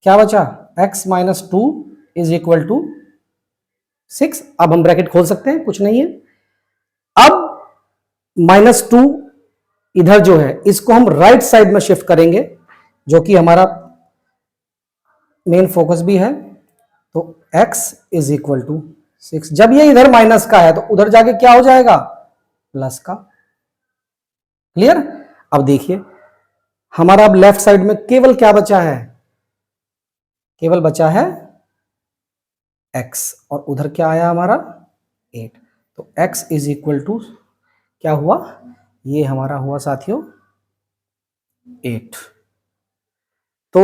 क्या बचा? x minus 2 is equal to 6। अब हम ब्रैकेट खोल सकते हैं, कुछ नहीं है। अब -2 इधर जो है इसको हम राइट साइड में शिफ्ट करेंगे, जो कि हमारा मेन फोकस भी है। तो x इज इक्वल टू 6। जब ये इधर माइनस का है तो उधर जाके क्या हो जाएगा? प्लस का। क्लियर? अब देखिए, हमारा अब लेफ्ट साइड में केवल क्या बचा है? केवल बचा है x, और उधर क्या आया हमारा? 8। तो x इज इक्वल टू क्या हुआ? ये हमारा हुआ साथियों 8। तो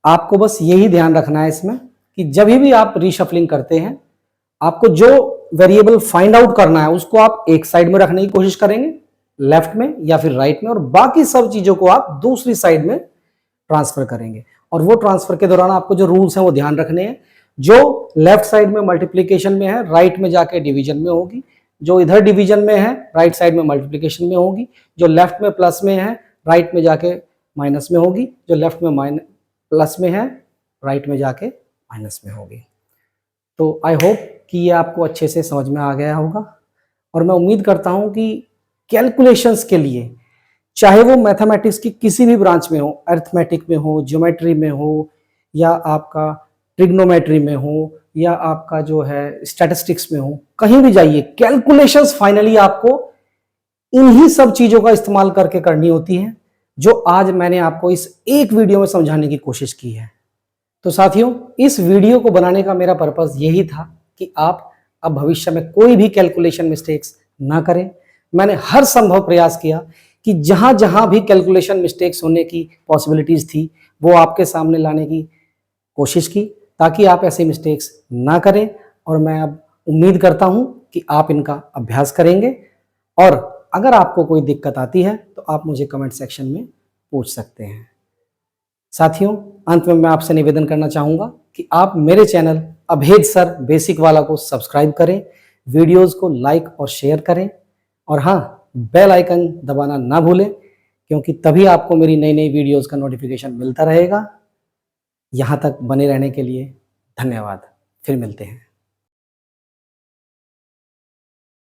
आपको बस यही ध्यान रखना है इसमें कि जब भी आप रीशफलिंग करते हैं, आपको जो वेरिएबल फाइंड आउट करना है उसको आप एक साइड में रखने की कोशिश करेंगे, लेफ्ट में या फिर राइट में, और बाकी सब चीजों को आप दूसरी साइड में ट्रांसफर करेंगे। और वो ट्रांसफर के दौरान आपको जो रूल्स हैं वो ध्यान रखने हैं। जो लेफ्ट साइड में मल्टीप्लीकेशन में है, राइट में जाके डिवीजन में होगी। जो इधर डिवीजन में है, राइट साइड में मल्टीप्लीकेशन में होगी। जो लेफ्ट में प्लस में है, राइट में जाके माइनस में होगी। जो लेफ्ट में प्लस में है, राइट में जाके माइनस में होगी। तो आई होप कि ये आपको अच्छे से समझ में आ गया होगा, और मैं उम्मीद करता हूं कि कैलकुलेशंस के लिए, चाहे वो मैथमेटिक्स की किसी भी ब्रांच में हो, अरिथमेटिक में हो, ज्योमेट्री में हो, या आपका ट्रिग्नोमेट्री में हो, या आपका जो है स्टैटिस्टिक्स में हो, कहीं भी जाइए, कैलकुलेशंस फाइनली आपको इन्हीं सब चीजों का इस्तेमाल करके करनी होती है, जो आज मैंने आपको इस एक वीडियो में समझाने की कोशिश की है। तो साथियों, इस वीडियो को बनाने का मेरा पर्पस यही था कि आप अब भविष्य में कोई भी कैलकुलेशन मिस्टेक्स ना करें। मैंने हर संभव प्रयास किया कि जहां जहां भी कैलकुलेशन मिस्टेक्स होने की पॉसिबिलिटीज थी वो आपके सामने लाने की कोशिश की, ताकि आप ऐसे मिस्टेक्स ना करें। और मैं अब उम्मीद करता हूं कि आप इनका अभ्यास करेंगे, और अगर आपको कोई दिक्कत आती है तो आप मुझे कमेंट सेक्शन में पूछ सकते हैं। साथियों, अंत में मैं आपसे निवेदन करना चाहूंगा कि आप मेरे चैनल अभेद सर बेसिक वाला को सब्सक्राइब करें, वीडियोस को लाइक और शेयर करें, और हाँ, बेल आइकन दबाना ना भूलें, क्योंकि तभी आपको मेरी नई नई वीडियोस का नोटिफिकेशन मिलता रहेगा। यहाँ तक बने रहने के लिए धन्यवाद। फिर मिलते हैं।